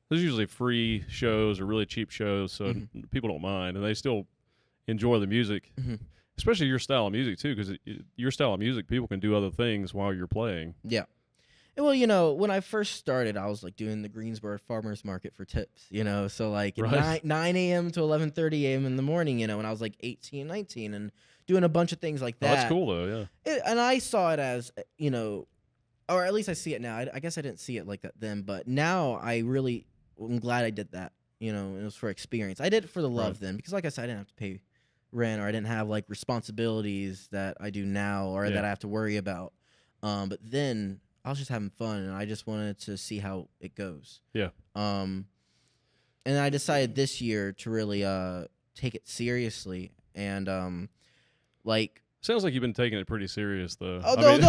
there's usually free shows or really cheap shows, so people don't mind, and they still enjoy the music, especially your style of music too, because your style of music, people can do other things while you're playing. Yeah. And, well, when I first started, I was like doing the Greensboro Farmers Market for tips, so like at Right. 9 a.m. to 11:30 a.m. in the morning, when I was like 18, 19, and doing a bunch of things like Oh, that. that's cool though, yeah. And I saw it as, or at least I see it now. I guess I didn't see it like that then, but now I'm glad I did that. It was for experience. I did it for the love Right. then, because like I said, I didn't have to pay rent, or I didn't have like responsibilities that I do now, or that I have to worry about. But then I was just having fun, and I just wanted to see how it goes. Yeah. And I decided this year to really take it seriously, and like. Sounds like you've been taking it pretty serious though. Oh, the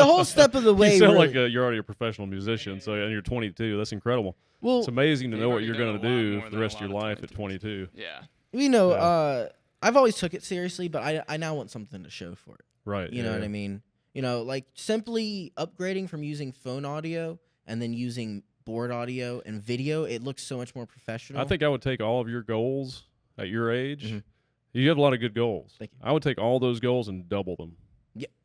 whole step of the way. You sound really. like you're already a professional musician, and you're 22. That's incredible. Well, It's amazing to You've know what already you're done going a to lot do more for the than a rest of your lot of life at 22. Yeah. I've always took it seriously, but I now want something to show for it. Right. You know what I mean? Like simply upgrading from using phone audio and then using board audio and video, it looks so much more professional. I think I would take all of your goals at your age. Mhm. You have a lot of good goals. Thank you. I would take all those goals and double them,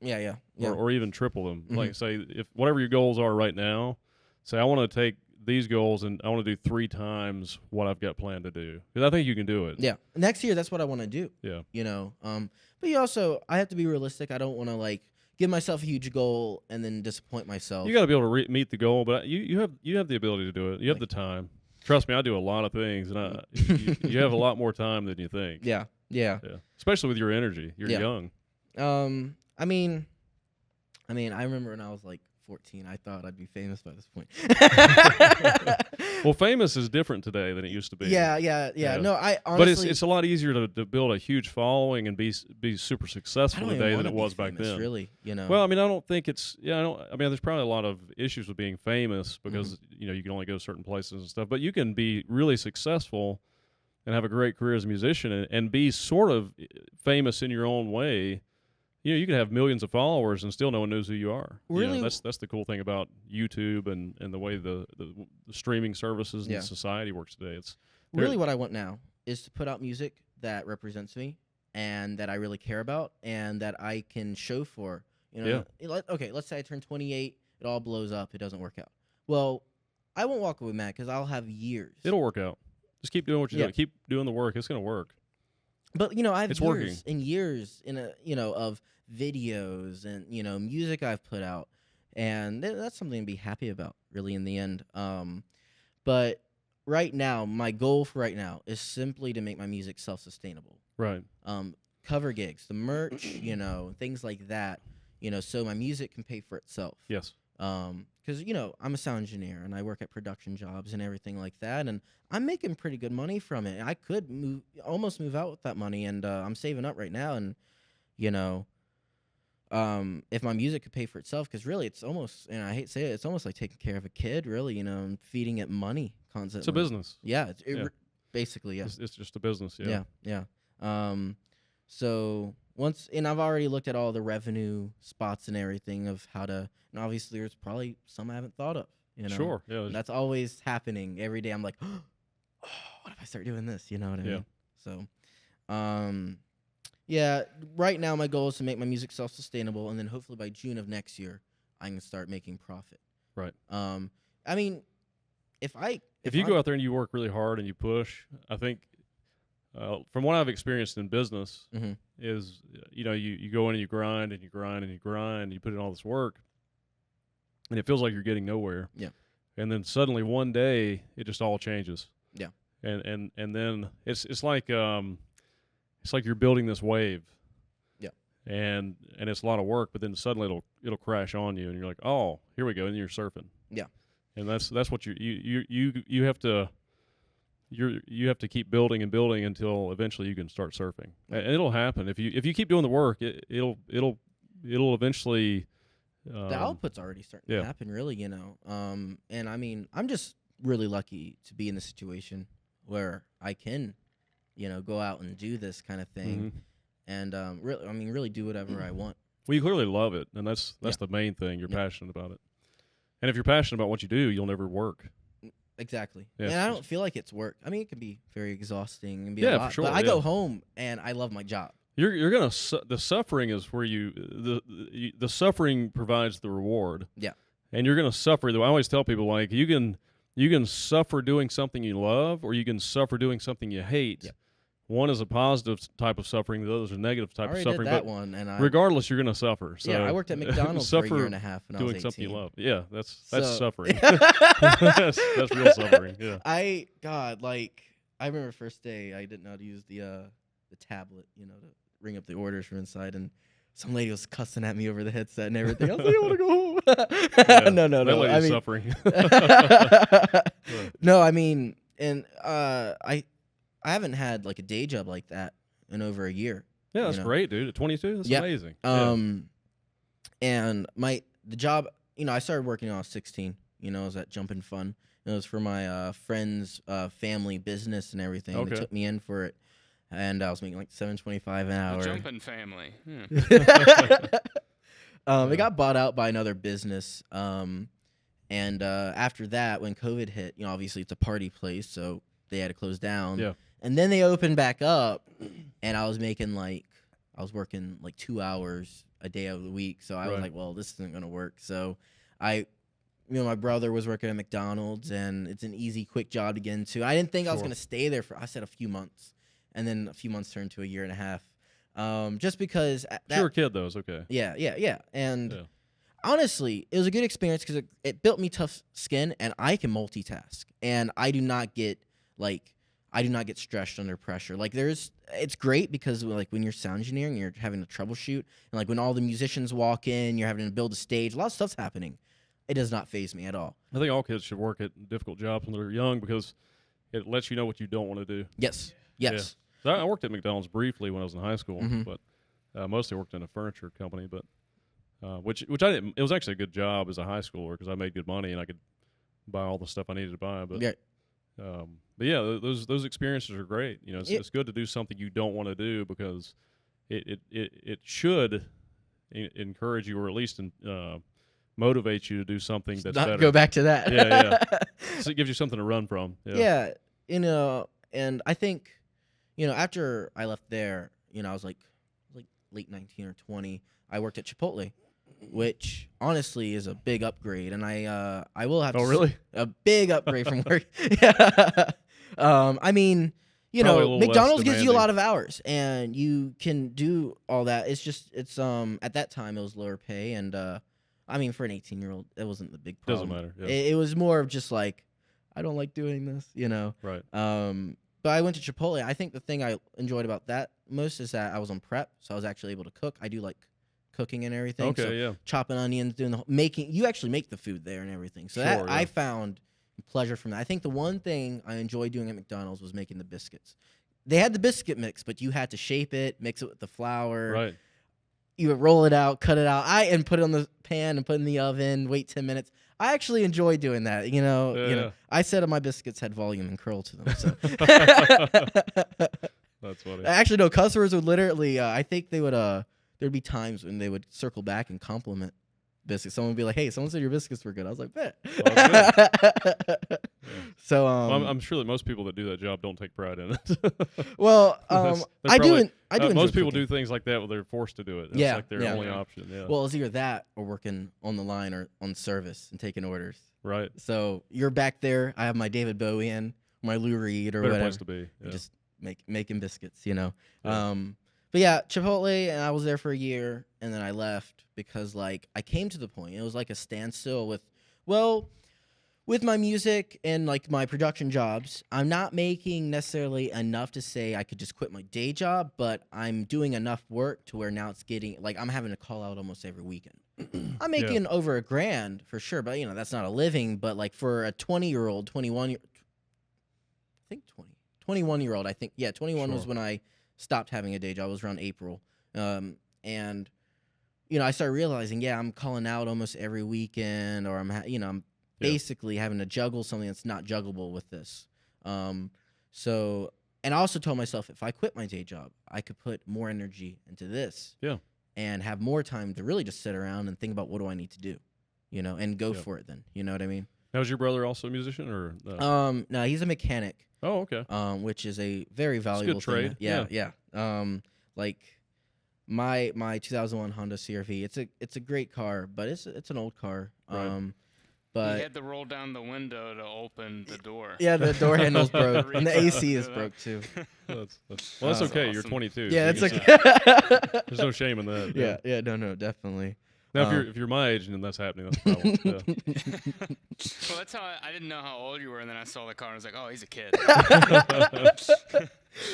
Yeah. or even triple them. Mhm. Like say, if whatever your goals are right now, say I want to take these goals and I want to do 3 times what I've got planned to do, because I think you can do it. Yeah. Next year, that's what I want to do. Yeah. But I have to be realistic. I don't want to like give myself a huge goal and then disappoint myself. You got to be able to meet the goal, but you have the ability to do it. You have the time. Trust me, I do a lot of things, and you have a lot more time than you think. Yeah. Yeah. Especially with your energy. You're Yeah. young. I mean, I remember when I was like 14, I thought I'd be famous by this point. Well, famous is different today than it used to be. Yeah. No, I honestly. But it's a lot easier to build a huge following and be super I successful don't even today than wanna it be was back famous, then. Really, Well, I mean, I don't think it's. Yeah, I mean, there's probably a lot of issues with being famous because Mm-hmm. you can only go certain places and stuff. But you can be really successful and have a great career as a musician and be sort of famous in your own way. You can have millions of followers and still no one knows who you are. Really? That's the cool thing about YouTube and the way the streaming services and Yeah. society works today. It's really what I want now is to put out music that represents me and that I really care about and that I can show for. Okay, let's say I turn 28, it all blows up, it doesn't work out. Well, I won't walk away mad because I'll have years. It'll work out. Just keep doing what you're doing. Keep doing the work. It's going to work. But I have It's years working. and years of videos and music I've put out, and that's something to be happy about, really, in the end. But right now, my goal for right now is simply to make my music self-sustainable. Right. Cover gigs, the merch, things like that. So my music can pay for itself. Yes. Because I'm a sound engineer and I work at production jobs and everything like that, and I'm making pretty good money from it. I could almost move out with that money, and I'm saving up right now, and if my music could pay for itself, because really it's almost, and I hate to say it, it's almost like taking care of a kid, really, and feeding it money constantly. It's a business. Yeah, Yeah. Basically, yeah. It's just a business. Yeah. Yeah. So and I've already looked at all the revenue spots and everything of how to, and obviously there's probably some I haven't thought of, You know? Sure. Yeah. And that's always happening every day. I'm like, oh, what if I start doing this? You know what I mean? So, yeah, right now my goal is to make my music self-sustainable, and then hopefully by June of next year, I can start making profit. Right. I mean, if you go out there and you work really hard and you push, I think, from what I've experienced in business, is you go in and you grind and you grind and you grind, and you put in all this work, and it feels like you're getting nowhere. Yeah. And then suddenly one day it just all changes. Yeah. And then it's like you're building this wave. Yeah. And it's a lot of work, but then suddenly it'll crash on you, and you're like, oh, here we go, and you're surfing. Yeah. And that's what you have to. You have to keep building and building until eventually you can start surfing, and it'll happen if you keep doing the work. It'll eventually. The output's already starting to happen, really, you know. And I mean, I'm just really lucky to be in the situation where I can, go out and do this kind of thing, and really do whatever I want. Well, you clearly love it, and that's the main thing. You're passionate about it, and if you're passionate about what you do, you'll never work. Exactly. Yeah, and I don't feel like it's work. I mean, it can be very exhausting and be a lot, for sure. but I go home and I love my job. You're gonna the suffering is where the suffering provides the reward. Yeah. And you're gonna suffer. I always tell people, like, you can suffer doing something you love, or you can suffer doing something you hate. Yeah. One is a positive type of suffering, the other is a negative type of suffering. Did that but one, and regardless, you're gonna suffer. So I worked at McDonald's for a year and a half when I was 18. Doing something you love. Yeah, that's suffering. that's that's real suffering. Yeah. I remember first day I didn't know how to use the tablet, to ring up the orders from inside, and some lady was cussing at me over the headset and everything. I was like, I want to go home. No. That lady's suffering. No, I mean, and I haven't had like a day job like that in over a year. Yeah, that's great, dude. At 22, that's amazing. And the job, I started working when I was 16. I was at Jumpin' Fun. It was for my friend's family business and everything. Okay. They took me in for it, and I was making like $7.25 an hour. The Jumpin' family. It got bought out by another business. And after that, when COVID hit, obviously it's a party place, so they had to close down. Yeah. And then they opened back up, and I was working like 2 hours a day of the week. So I was like, well, this isn't going to work. So my brother was working at McDonald's, and it's an easy, quick job to get into. I didn't think I was going to stay there I said a few months, and then a few months turned to a year and a half. Just because you were a kid, though. It's okay. Yeah. And honestly, it was a good experience because it built me tough skin, and I can multitask, and I do not get stressed under pressure. Like it's great because like when you're sound engineering, you're having to troubleshoot, and like when all the musicians walk in, you're having to build a stage. A lot of stuff's happening. It does not faze me at all. I think all kids should work at difficult jobs when they're young because it lets you know what you don't want to do. Yes. Yeah. So I worked at McDonald's briefly when I was in high school, but mostly worked in a furniture company. But which I didn't. It was actually a good job as a high schooler because I made good money and I could buy all the stuff I needed to buy. But yeah, those experiences are great. It's good to do something you don't want to do because it should encourage you, or at least motivate you to do something that's better. Go back to that. Yeah. So it gives you something to run from. Yeah, and I think, after I left there, I was like late 19 or 20. I worked at Chipotle, which honestly is a big upgrade, and I will have. Oh, really? A big upgrade from work. Yeah. I mean, McDonald's gives you a lot of hours, and you can do all that. It's just at that time it was lower pay, and I mean for an 18-year-old, it wasn't the big problem. Doesn't matter. Yeah. It was more of just like, I don't like doing this, Right. But I went to Chipotle. I think the thing I enjoyed about that most is that I was on prep, so I was actually able to cook. I do like cooking and everything. Okay, so yeah. Chopping onions, doing the making. You actually make the food there and everything. So I found pleasure from that. I think the one thing I enjoyed doing at McDonald's was making the biscuits. They had the biscuit mix, but you had to shape it, mix it with the flour. Right. You would roll it out, cut it out, and put it on the pan and put it in the oven. Wait 10 minutes. I actually enjoy doing that. Yeah. I said my biscuits had volume and curl to them. So That's funny. Actually, no. Customers would literally. I think they would. There'd be times when they would circle back and compliment biscuits. Someone would be like, "Hey, someone said your biscuits were good." I was like, "Bet." Yeah. So Well, I'm sure that most people that do that job don't take pride in it. well, They're I do. probably- I do. Enjoy most people cooking. do things like that when they're forced to do it. It's Yeah, like their yeah. only option. Yeah. Well, it's either that or working on the line or on service and taking orders. right. So you're back there. I have my David Bowie in, my Lou Reed or Better whatever. place to be. Yeah. Just making biscuits, you know. Yeah. But yeah, Chipotle, and I was there for a year, and then I left because like I came to the point. It was like a standstill with my music and like my production jobs. I'm not making necessarily enough to say I could just quit my day job, but I'm doing enough work to where now it's getting like I'm having to call out almost every weekend. I'm making over $1,000 for sure, but you know that's not a living. But like for a 20-year-old, 21-year-old, I think 21 was Sure. when I stopped having a day job. It was around April, and you know I started realizing I'm calling out almost every weekend, or I'm I'm basically having to juggle something that's not juggleable with this. So, and I also told myself if I quit my day job, I could put more energy into this. Yeah. And have more time to really just sit around and think about what do I need to do, you know, and go for it then. You know what I mean? Now, is your brother also a musician or? No, he's a mechanic. Oh, okay. Which is a very valuable trade. thing. Yeah. Like my 2001 Honda CR-V, it's a great car, but it's an old car. Right. But you had to roll down the window to open the door. yeah, the door handle's broke, and the AC is Yeah. broke too. That's okay. That's You're awesome. 22. Yeah, so it's you okay. can- There's no shame in that. Yeah, no, definitely. Now, if you're my age and that's happening, that's a problem. Yeah. Well, that's how I didn't know how old you were, and then I saw the car and I was like, oh, he's a kid.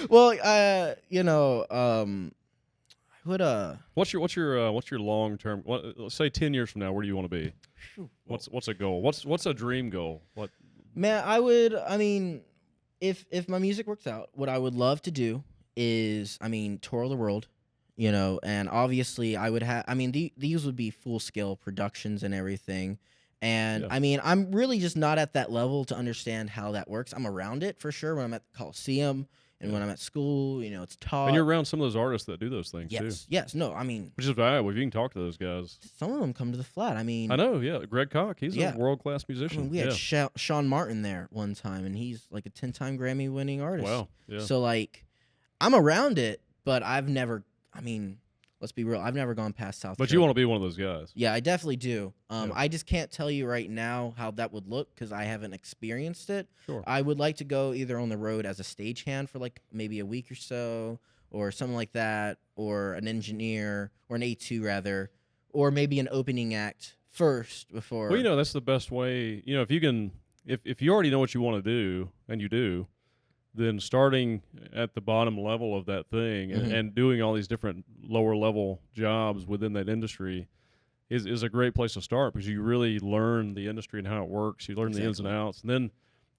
Well, What's your long term? Let's say 10 years from now, where do you want to be? What's a goal? What's a dream goal? What? Man, if my music works out, what I would love to do is, tour the world, you know, and obviously I would have, these would be full scale productions and everything. And Yeah. I'm really just not at that level to understand how that works. I'm around it for sure when I'm at the Coliseum and when I'm at school, you know, it's taught. And you're around some of those artists that do those things too. Yes. No, Which is valuable. If you can talk to those guys. some of them come to the flat. I know, yeah. Greg Koch, he's Yeah. a world class musician. We had Sean Martin there one time, and he's like a 10-time Grammy-winning artist. Wow. Yeah. So, like, I'm around it, but I've never, let's be real, I've never gone past South But Carolina. you want to be one of those guys. Yeah, I definitely do. Yeah. I just can't tell you right now how that would look because I haven't experienced it. Sure. I would like to go either on the road as a stagehand for like maybe a week or so, or something like that, or an engineer, or an A2 rather, or maybe an opening act first before. Well, you know, that's the best way. You know, if you can, if you already know what you want to do, and you do, then starting at the bottom level of that thing and doing all these different lower level jobs within that industry is a great place to start because you really learn the industry and how it works. You learn the ins and outs. And then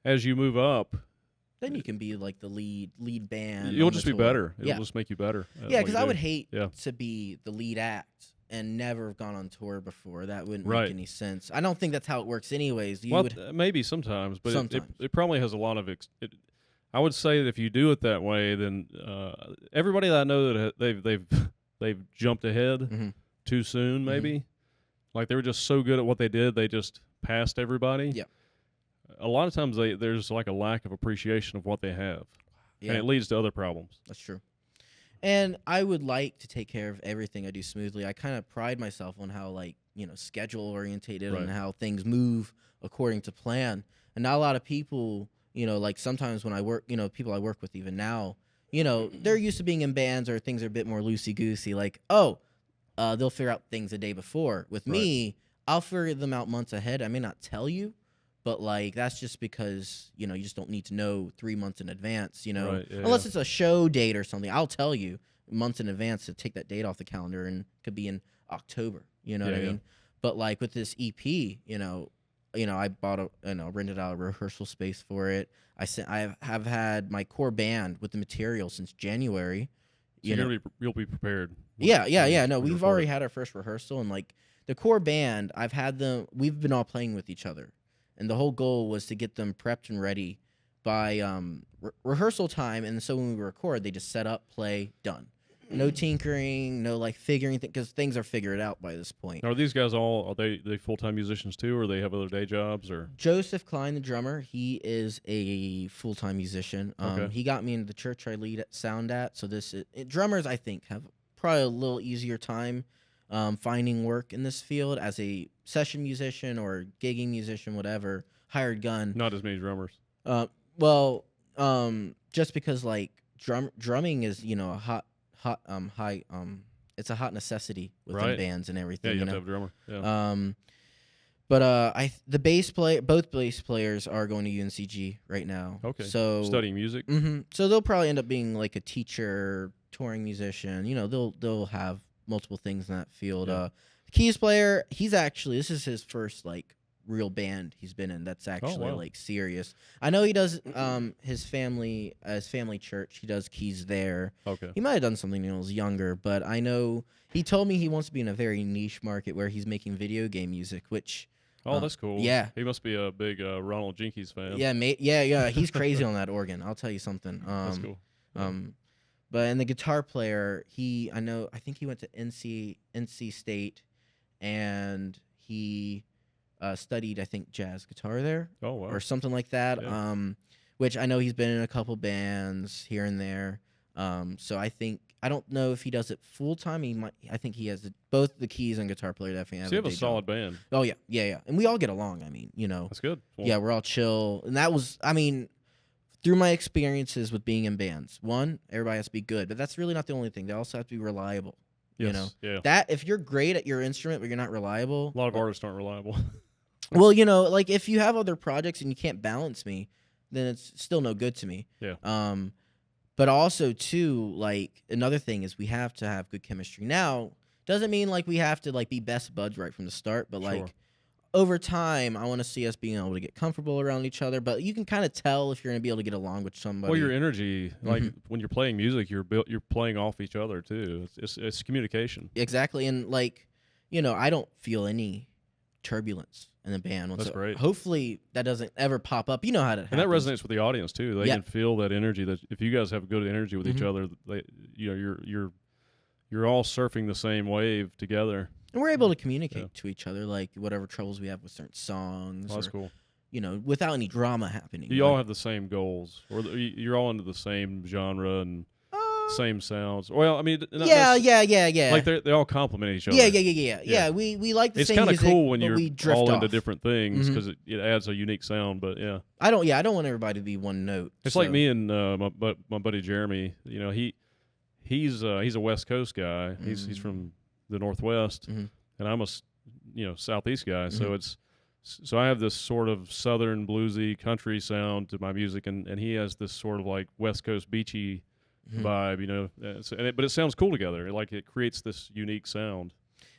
as you move up, Then you can be like the lead band. you'll on just the be tour. better. It'll Yeah, just make you better. at yeah, what because you I do. would hate Yeah. to be the lead act and never have gone on tour before. That wouldn't Right. make any sense. I don't think that's how it works, anyways. Well, maybe sometimes, but Sometimes. it probably has a lot of. I would say that if you do it that way, then everybody that I know that they've jumped ahead Mhm. too soon, maybe. Like they were just so good at what they did, they just passed everybody. Yeah. A lot of times there's like a lack of appreciation of what they have, Yeah, and it leads to other problems. that's true. And I would like to take care of everything I do smoothly. I kind of pride myself on how, like, you know, schedule orientated Right. and how things move according to plan. And not a lot of people, you know, like sometimes when I work, you know, people I work with even now, you know, they're used to being in bands or things are a bit more loosey goosey. Like, they'll figure out things the day before. With me, I'll figure them out months ahead. I may not tell you, but like that's just because, you know, you just don't need to know 3 months in advance, you know, Right, yeah, unless yeah. it's a show date or something. I'll tell you months in advance to take that date off the calendar, and it could be in October. You know what I Yeah, yeah. mean? But like with this EP, you know, I bought rented out a rehearsal space for it. I have had my core band with the material since January. So You know, you'll be prepared. yeah. No, when you we've record already it. had our first rehearsal, and like the core band, we've been all playing with each other, and the whole goal was to get them prepped and ready by rehearsal time, and so when we record, they just set up, play, done. no tinkering, no like figuring because things are figured out by this point. Now, are these guys all are they full-time musicians too, or they have other day jobs? Or Joseph Klein, the drummer, he is a full-time musician. Okay. He got me into the church I lead at sound at. So drummers, I think, have probably a little easier time finding work in this field as a session musician or gigging musician, whatever, hired gun. not as many drummers. Well, just because like drumming is a high it's a hot necessity within Right. bands and everything. Yeah, you have know? to have a drummer. Yeah. But both bass players are going to UNCG right now. Okay. So Studying music. So they'll probably end up being like a teacher, touring musician. They'll have multiple things in that field. Yeah. The keys player, this is his first like real band he's been in that's actually wow. like serious. I know he does his family church. He does keys there. Okay. He might have done something when he was younger, but I know he told me he wants to be in a very niche market where he's making video game music, which Oh, that's cool. yeah. He must be a big Ronald Jenkins fan. yeah, he's crazy on that organ. I'll tell you something. That's cool. But and the guitar player, I think he went to NC State, and he studied, I think, jazz guitar there. Oh, wow. Or something like that. Yeah. Which I know he's been in a couple bands here and there. So I don't know if he does it full time. I think he has both the keys and guitar player definitely have So you have a day solid job. band. Oh yeah, and we all get along. I mean, That's good. Well, yeah, we're all chill, and that was, through my experiences with being in bands. One, everybody has to be good, but that's really not the only thing. They also have to be reliable. Yes. Yeah. That if you're great at your instrument but you're not reliable, A lot of artists aren't reliable. well, like if you have other projects and you can't balance me, then it's still no good to me. Yeah. But also too, like another thing is we have to have good chemistry. Now, doesn't mean like we have to like be best buds right from the start, but Sure. like over time, I want to see us being able to get comfortable around each other. But you can kind of tell if you're going to be able to get along with somebody. Well, your energy, like Mm-hmm. when you're playing music, you're playing off each other too. It's communication. Exactly, and like I don't feel any turbulence in the band. That's great. Hopefully, that doesn't ever pop up. You know how to. And that resonates with the audience too. They Yeah. can feel that energy. That if you guys have good energy with each Mhm. other, you're all surfing the same wave together. And we're able to communicate Yeah. to each other, like whatever troubles we have with certain songs, Well, that's or, cool. without any drama happening. You all Like, have the same goals, or you're all into the same genre and uh, same sounds. Well, I mean, not yeah. Like they all complement each other. Yeah. Yeah. We like the It's same kind of music, cool when but you're we drift all into off. different things Mhm. because it adds a unique sound. But yeah, I don't want everybody to be one note. it's so. like me and my buddy Jeremy. He's a West Coast guy. He's from the Northwest, Mhm. and I'm a Southeast guy. Mm-hmm. So I have this sort of Southern bluesy country sound to my music, and he has this sort of like West Coast beachy Mhm. vibe. But it sounds cool together. Like it creates this unique sound.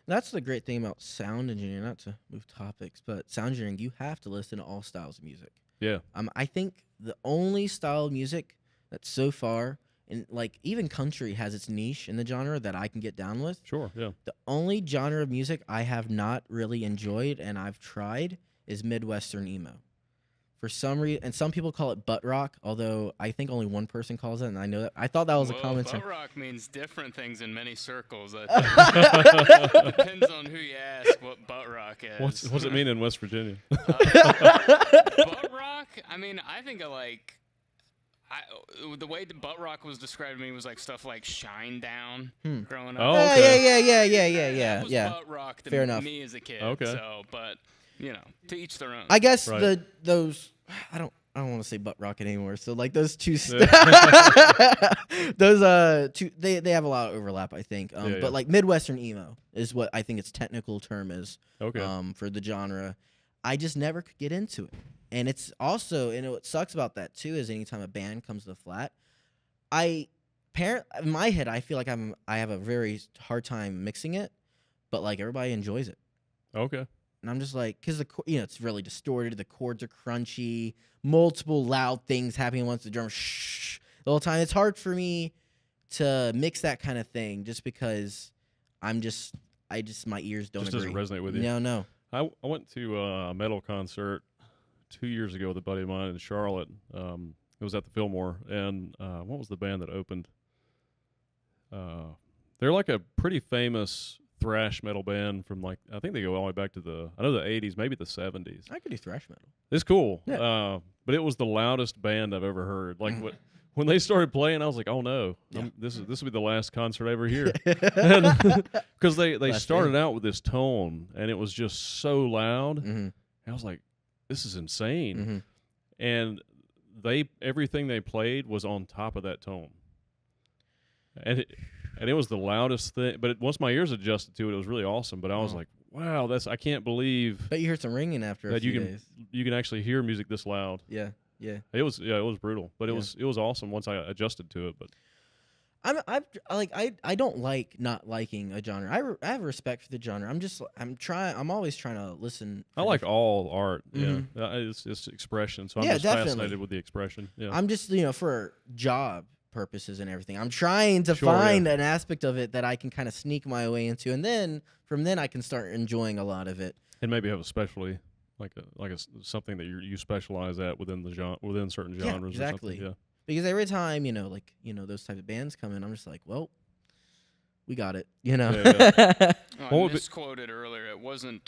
That's the great thing about sound engineering. Not to move topics, but sound engineering, you have to listen to all styles of music. Yeah. I think the only style of music that so far, and like even country has its niche in the genre that I can get down with. Sure. Yeah. The only genre of music I have not really enjoyed and I've tried is Midwestern emo. For some reason, and some people call it butt rock, although I think only one person calls it, and I know that. I thought that was a common term. Butt rock means different things in many circles. I think. Depends on who you ask what butt rock is. What's it mean in West Virginia? Butt rock? I mean, I think of like. The way the butt rock was described to me was like stuff like Shine Down growing up. Oh, okay. Yeah. That was butt rock to Fair enough. me as a kid. Okay. So, but to each their own. I guess Right. those I don't want to say butt rocket anymore. So like those two, those two they have a lot of overlap. I think. Yeah. But like Midwestern emo is what I think its technical term is. Okay. For the genre, I just never could get into it. And it's also, and what sucks about that too is anytime a band comes to the flat, in my head I feel like I have a very hard time mixing it, but like everybody enjoys it. Okay. And I'm just like, because it's really distorted. The chords are crunchy, multiple loud things happening at once. The drummer the whole time. It's hard for me to mix that kind of thing, just because my ears don't Just agree. doesn't resonate with you. No. I went to a metal concert 2 years ago with a buddy of mine in Charlotte. It was at the Fillmore, and what was the band that opened? they're like a pretty famous thrash metal band from like I think they go all the way back to the 80s, maybe the 70s. I could do thrash metal. It's cool. Yeah. But it was the loudest band I've ever heard. Like when they started playing, I was like, oh no, this will be the last concert I ever hear. Because they started out with this tone and it was just so loud. And I was like, this is insane. And everything they played was on top of that tone. And it was the loudest thing. But once my ears adjusted to it, it was really awesome. But I was like, wow, I can't believe But you heard some ringing after a few days. You can actually hear music this loud. Yeah. It was brutal, but it was awesome once I adjusted to it. But I don't like not liking a genre. I have respect for the genre. I'm always trying to listen. I like all art. Yeah, it's expression. So I'm just fascinated with the expression. Yeah, I'm just for job purposes and everything. I'm trying to find an aspect of it that I can kind of sneak my way into, and then from then I can start enjoying a lot of it. And maybe have a specialty. Like something that you specialize at within the genre, within certain genres. Exactly. Or something. Yeah. Because every time those type of bands come in, I'm just like, well, we got it. Yeah. I misquoted earlier. It wasn't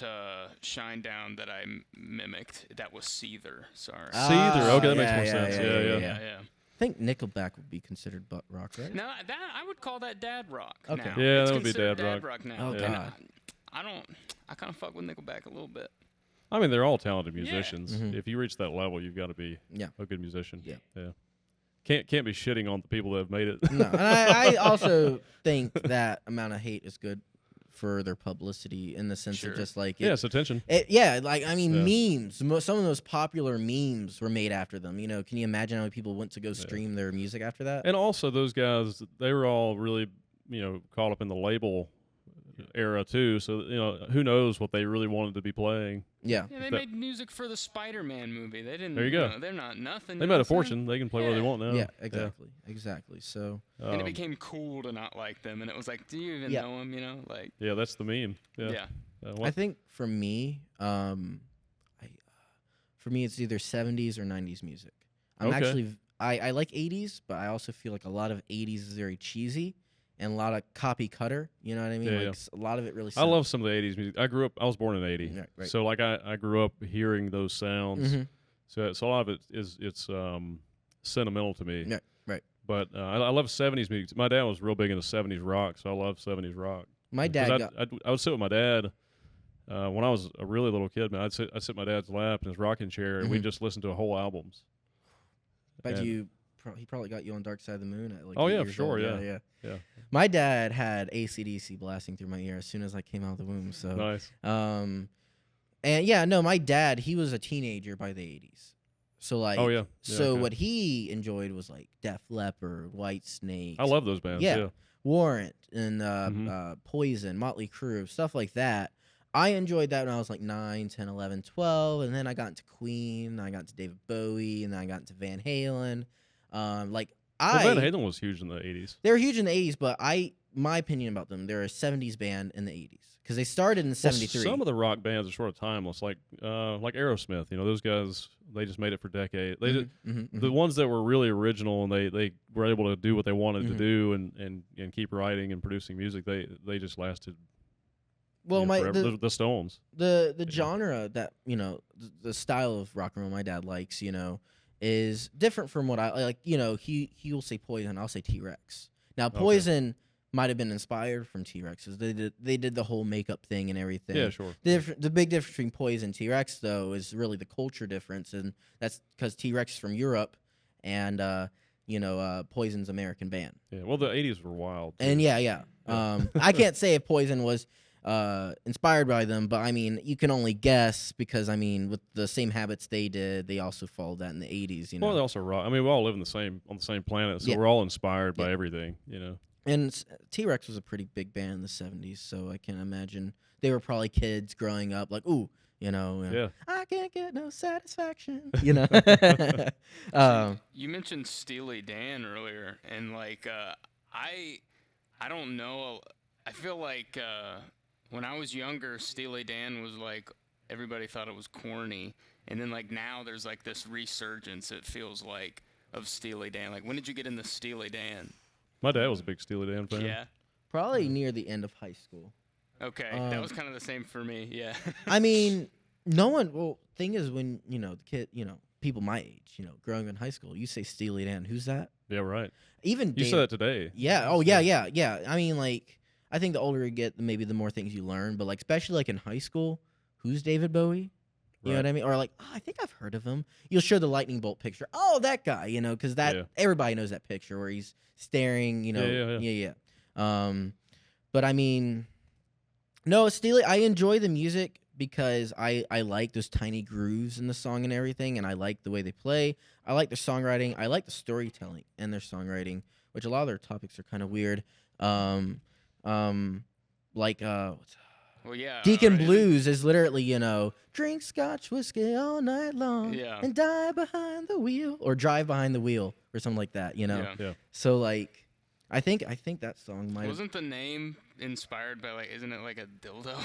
Shinedown that I mimicked. That was Seether. Sorry. Seether. Okay, that makes more sense. Yeah. I think Nickelback would be considered butt rock, right? No, I would call that dad rock. Okay. Now. Yeah, it's that would be dad rock now. Oh God. I kind of fuck with Nickelback a little bit. I mean, they're all talented musicians. Yeah. If you reach that level, you've got to be a good musician. Yeah. Can't be shitting on the people that have made it. No, and I also think that amount of hate is good for their publicity in the sense of just like it's attention. Memes. Some of the most popular memes were made after them. Can you imagine how many people went to go stream their music after that? And also, those guys, they were all really caught up in the label era too, so who knows what they really wanted to be playing. Yeah, they made music for the Spider-Man movie. They didn't. There you go. They're not nothing. They made a fortune. They can play where they want now. Yeah, exactly. So and it became cool to not like them, and it was like, do you even know them? Yeah, that's the meme. Yeah. I think for me, it's either 70s or 90s music. I like 80s, but I also feel like a lot of 80s is very cheesy. And a lot of copy cutter, you know what I mean? Yeah, a lot of it really. I love some of the '80s music. I was born in '80, right. So like I grew up hearing those sounds. So a lot of it it's sentimental to me. Yeah, right. But I love '70s music. My dad was real big into '70s rock, so I love '70s rock. My dad, I would sit with my dad when I was a really little kid. Man, I'd sit in my dad's lap in his rocking chair, and we'd just listen to whole albums. But he probably got you on Dark Side of the Moon at like. Oh 8 yeah, years sure, old. Yeah. My dad had AC/DC blasting through my ear as soon as I came out of the womb. So nice. And my dad, he was a teenager by the 80s. So like, what he enjoyed was like Def Leppard, White Snake. I love those bands. Yeah. Warrant and Poison, Motley Crue, stuff like that. I enjoyed that when I was like 9, 10, 11, 12, and then I got into Queen, I got into David Bowie, and then I got into Van Halen. Van Halen was huge in the 80s. They were huge in the 80s, but my opinion about them, they're a 70s band in the 80s because they started in 73. Some of the rock bands are sort of timeless, like Aerosmith. Those guys, they just made it for decades. The ones that were really original and they were able to do what they wanted to do and keep writing and producing music, they just lasted. Well, the Stones. The genre that the style of rock and roll my dad likes, is different from what I like. He will say Poison, I'll say T-Rex. Now Poison might have been inspired from T-Rexes. They did the whole makeup thing and everything. Yeah, sure. The big difference between Poison and T-Rex though is really the culture difference, and that's because T-Rex is from Europe, and Poison's American band. Yeah, well the 80s were wild. Too. And I can't say if Poison was inspired by them, but I mean, you can only guess because with the same habits they did, they also followed that in the 80s. Well, they also rock. I mean, we all live on the same planet, so we're all inspired by everything. And T-Rex was a pretty big band in the 70s, so I can imagine they were probably kids growing up, like, ooh, I can't get no satisfaction. You mentioned Steely Dan earlier, and like, I don't know. I feel like. When I was younger, Steely Dan was like, everybody thought it was corny. And then like now there's like this resurgence, it feels like, of Steely Dan. Like when did you get into Steely Dan? My dad was a big Steely Dan fan. Yeah. Probably near the end of high school. Okay, that was kind of the same for me. Yeah. I mean, no one. Well, thing is, when the kid, people my age, growing up in high school, you say Steely Dan. Who's that? Yeah, right. Even You said that today. Yeah. Oh, yeah. I mean, like, I think the older you get, maybe the more things you learn. But like, especially like in high school, who's David Bowie? You know what I mean? Or like, oh, I think I've heard of him. You'll show the lightning bolt picture. Oh, that guy. Because everybody knows that picture where he's staring. Yeah. But I mean, no, Steely. I enjoy the music because I like those tiny grooves in the song and everything, and I like the way they play. I like their songwriting. I like the storytelling and their songwriting, which a lot of their topics are kind of weird. Well, yeah. Deacon Blues is literally, drink scotch whiskey all night long and die behind the wheel or drive behind the wheel or something like that, Yeah. So like, I think that song might. Wasn't the name inspired by isn't it like a dildo?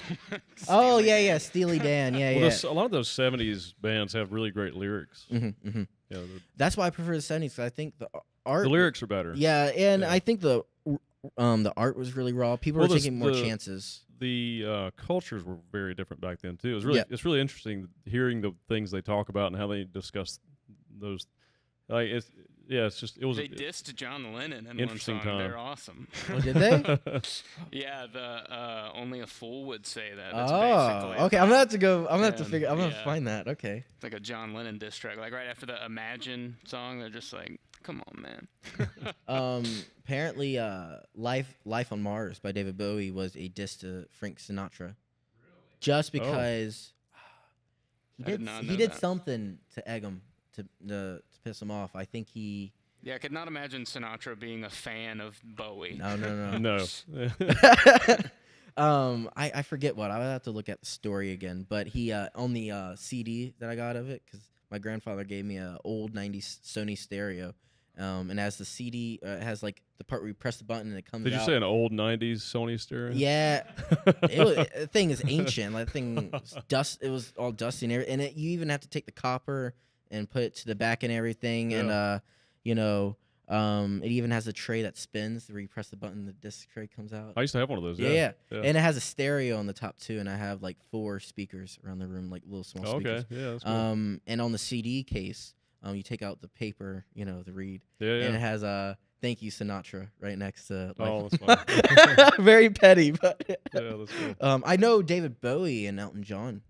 Oh Steely Dan. yeah, Steely Dan, yeah. A lot of those '70s bands have really great lyrics. Mm-hmm. Yeah, that's why I prefer the '70s. Cause I think the art, the lyrics are better. Yeah, and I think the art was really raw. People were taking more chances. The cultures were very different back then too. It's really interesting hearing the things they talk about and how they discuss those. Like it was. They dissed John Lennon in one interesting song. time. They're awesome. Oh, did they? Yeah, the only a fool would say that. That's Oh, okay. I'm gonna have to go. I'm gonna have to figure. I'm gonna yeah. find that. Okay. It's like a John Lennon diss track. Like right after the Imagine song, they're just like, "Come on, man." Apparently, Life on Mars by David Bowie was a diss to Frank Sinatra. Really? Just because he did something to egg him to piss him off. I think he. Yeah, I could not imagine Sinatra being a fan of Bowie. No. No. I forget what. I would have to look at the story again. But he on the CD that I got of it, because my grandfather gave me an old '90s Sony stereo, and as the CD it has like the part where you press the button and it comes out. Did you say an old '90s Sony stereo? Yeah, the thing is ancient. Like, the thing was It was all dusty and everything. And you even have to take the copper and put it to the back and everything. Yeah. And it even has a tray that spins where you press the button, the disc tray comes out. I used to have one of those. Yeah. And it has a stereo on the top too, and I have like 4 speakers around the room, like little small speakers. Okay, yeah, that's cool. And on the CD case, you take out the paper, the reed, Yeah. and it has "Thank You Sinatra" right next to. Oh, that's fine. Very petty, but Yeah, that's cool. I know David Bowie and Elton John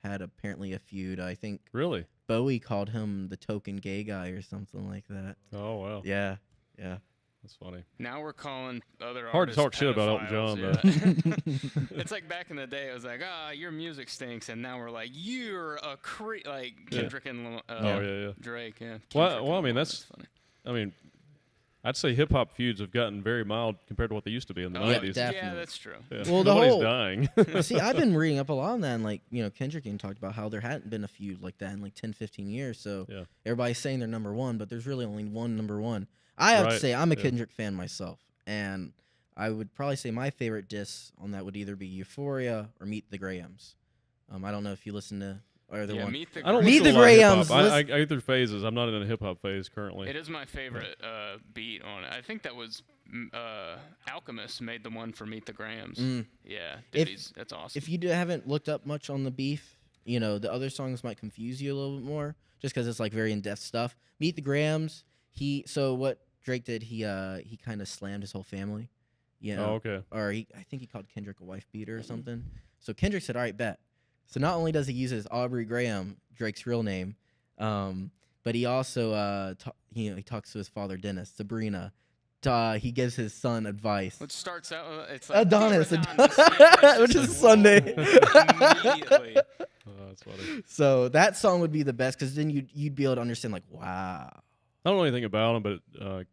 had apparently a feud. I think Really? Bowie called him the token gay guy or something like that. Oh, wow. Yeah. That's funny. Now we're calling other Hard to artists talk shit about Elton pedophiles, John, yeah. It's like back in the day, it was like, your music stinks, and now we're like, you're a like Kendrick and Drake. Yeah. Well, I mean, that's funny. I mean, I'd say hip hop feuds have gotten very mild compared to what they used to be in the 90s. definitely. Yeah, that's true. Yeah. Well, the Nobody's whole- dying. See, I've been reading up a lot on that, and like, Kendrick even talked about how there hadn't been a feud like that in like 10, 15 years. So Yeah. everybody's saying they're number one, but there's really only one number one. I have to Right. say, I'm a Yeah. Kendrick fan myself, and I would probably say my favorite diss on that would either be Euphoria or Meet the Grahams. I don't know if you listen to either one. Meet the I don't Meet listen the to a lot of hip-hop. Grahams, I go through phases. I'm not in a hip hop phase currently. It is my favorite beat on it. I think that was Alchemist made the one for Meet the Grahams. Yeah, that's awesome. If you haven't looked up much on the beef, the other songs might confuse you a little bit more, just because it's like very in-depth stuff. Meet the Grahams. So what Drake did, he kind of slammed his whole family. Oh, okay. Or I think he called Kendrick a wife beater or something. So Kendrick said, "All right, bet." So not only does he use his Aubrey Graham, Drake's real name, but he also he talks to his father Dennis, Sabrina. He gives his son advice. Which starts out, it's like Adonis, yeah, which is Sunday. Immediately. Oh, that's funny. So that song would be the best, because then you'd be able to understand, like, wow. I don't know anything about him, but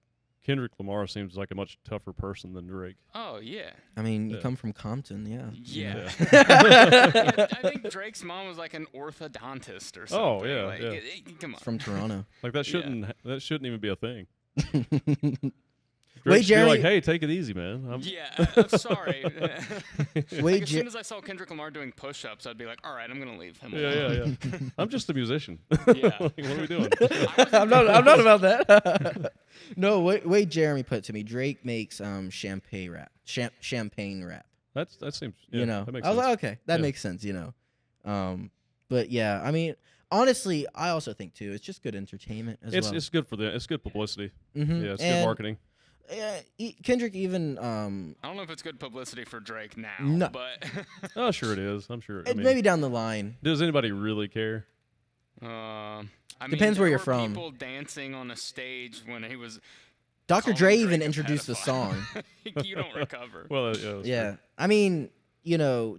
Kendrick Lamar seems like a much tougher person than Drake. Oh, yeah. I mean, you Yeah. come from Compton, yeah. Yeah. Yeah. I think Drake's mom was like an orthodontist or something. Oh, yeah, Like, yeah. come on. From Toronto. Like that shouldn't even be a thing. Wait, should be like, Jeremy. hey, take it easy, man. I'm sorry. Wait, As soon as I saw Kendrick Lamar doing push-ups, I'd be like, all right, I'm gonna leave him Yeah, alone. yeah. I'm just a musician. Yeah. Like, what are we doing? I'm not about that. No, wait. Jeremy put it to me. Drake makes champagne rap. Champagne rap. That seems. Yeah, You know, that makes I was sense. like, okay, that Yeah. makes sense. You know, but yeah, I mean, honestly, I also think too, it's just good entertainment as well. It's good for them. It's good publicity. Mhm. Yeah, it's And, good marketing. Kendrick even I don't know if it's good publicity for Drake now, No. but Oh, sure it is. I'm sure. I mean, maybe down the line. does anybody really care? I mean, Depends where there you're were from. People dancing on a stage when he was. Dr. calling Dre Drake even a introduced the pedophile. song. You don't recover. Well, yeah. That's Yeah, true. I mean, you know,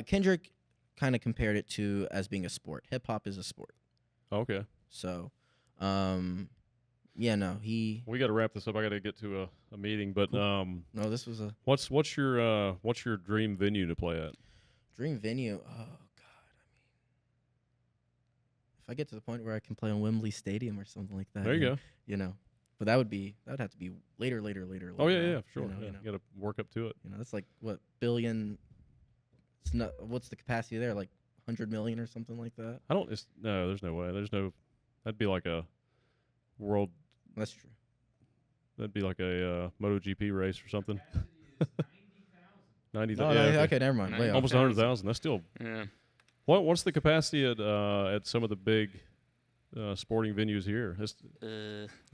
Kendrick kind of compared it to as being a sport. Hip hop is a sport. Okay. So, yeah, no, We got to wrap this up. I got to get to a meeting, but no, this was a what's your dream venue to play at? dream venue. Oh God, I mean, if I get to the point where I can play on Wembley Stadium or something like that, There you go. You know, but that would have to be later. Oh yeah, on, yeah, for sure. You know, Yeah, you know. got to work up to it. You know, that's like what billion. It's not. What's the capacity there? Like 100 million or something like that. I don't. No, there's no way. There's no. That'd be like a world. That's true. That'd be like a MotoGP race or something. 90,000. Oh, Yeah, no, okay. okay, never mind. Way off. Almost 100,000. That's still. Yeah. What's the capacity at some of the big sporting venues here? Let's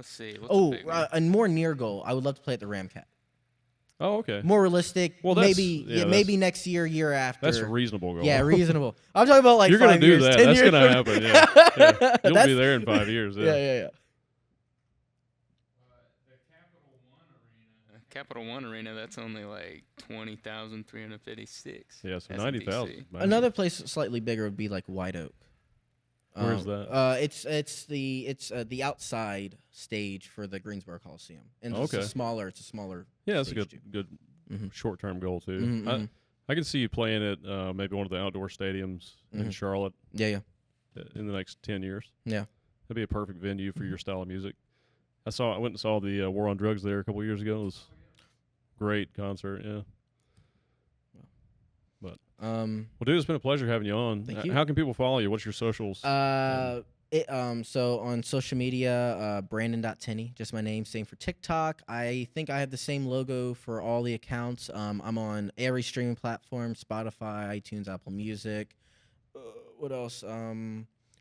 see. What's Oh, a big one? and more near goal. I would love to play at the Ramcat. Oh, okay. More realistic. Well, that's- maybe yeah, maybe next year after. That's a reasonable goal. Yeah, reasonable. I'm talking about like You're gonna 5 do years, that. 10 That's years gonna from happen. now. Yeah. You'll That's- be there in 5 years. Yeah. Yeah. Capital One Arena, that's only like 20,356. Yeah. So SMBC. 90,000. Another place slightly bigger would be like White Oak. Where's that? It's the outside stage for the Greensboro Coliseum, and Okay. it's a smaller. Yeah, that's a stage good Mhm. short-term goal too. Mhm. I could see you playing at maybe one of the outdoor stadiums in Mhm. Charlotte Yeah. in the next 10 years. Yeah. That'd be a perfect venue for your style of music. I went and saw the War on Drugs there a couple years ago. It was a great concert. Yeah. Well, dude, it's been a pleasure having you on. Thank you. How can people follow you? What's your socials? So on social media, Brandon.Tenney, just my name. Same for TikTok. I think I have the same logo for all the accounts. I'm on every streaming platform: Spotify, iTunes, Apple Music. What else?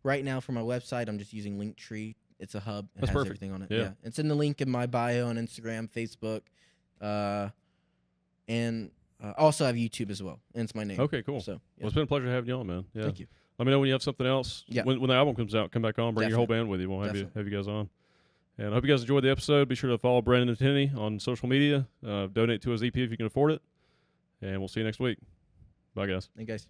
Right now for my website, I'm just using Linktree. It's a hub. It That's has perfect. everything on it. Yeah. It's in the link in my bio on Instagram, Facebook, and also I have YouTube as well. And it's my name. Okay, cool. So Well, yeah. it's been a pleasure having you on, man. Yeah. Thank you. Let me know when you have something else. Yeah. When the album comes out, come back on. Bring your whole band with you. We'll have you guys on. And I hope you guys enjoyed the episode. Be sure to follow Brandon Tenney on social media. Donate to his EP if you can afford it. And we'll see you next week. Bye, guys. Thank you guys.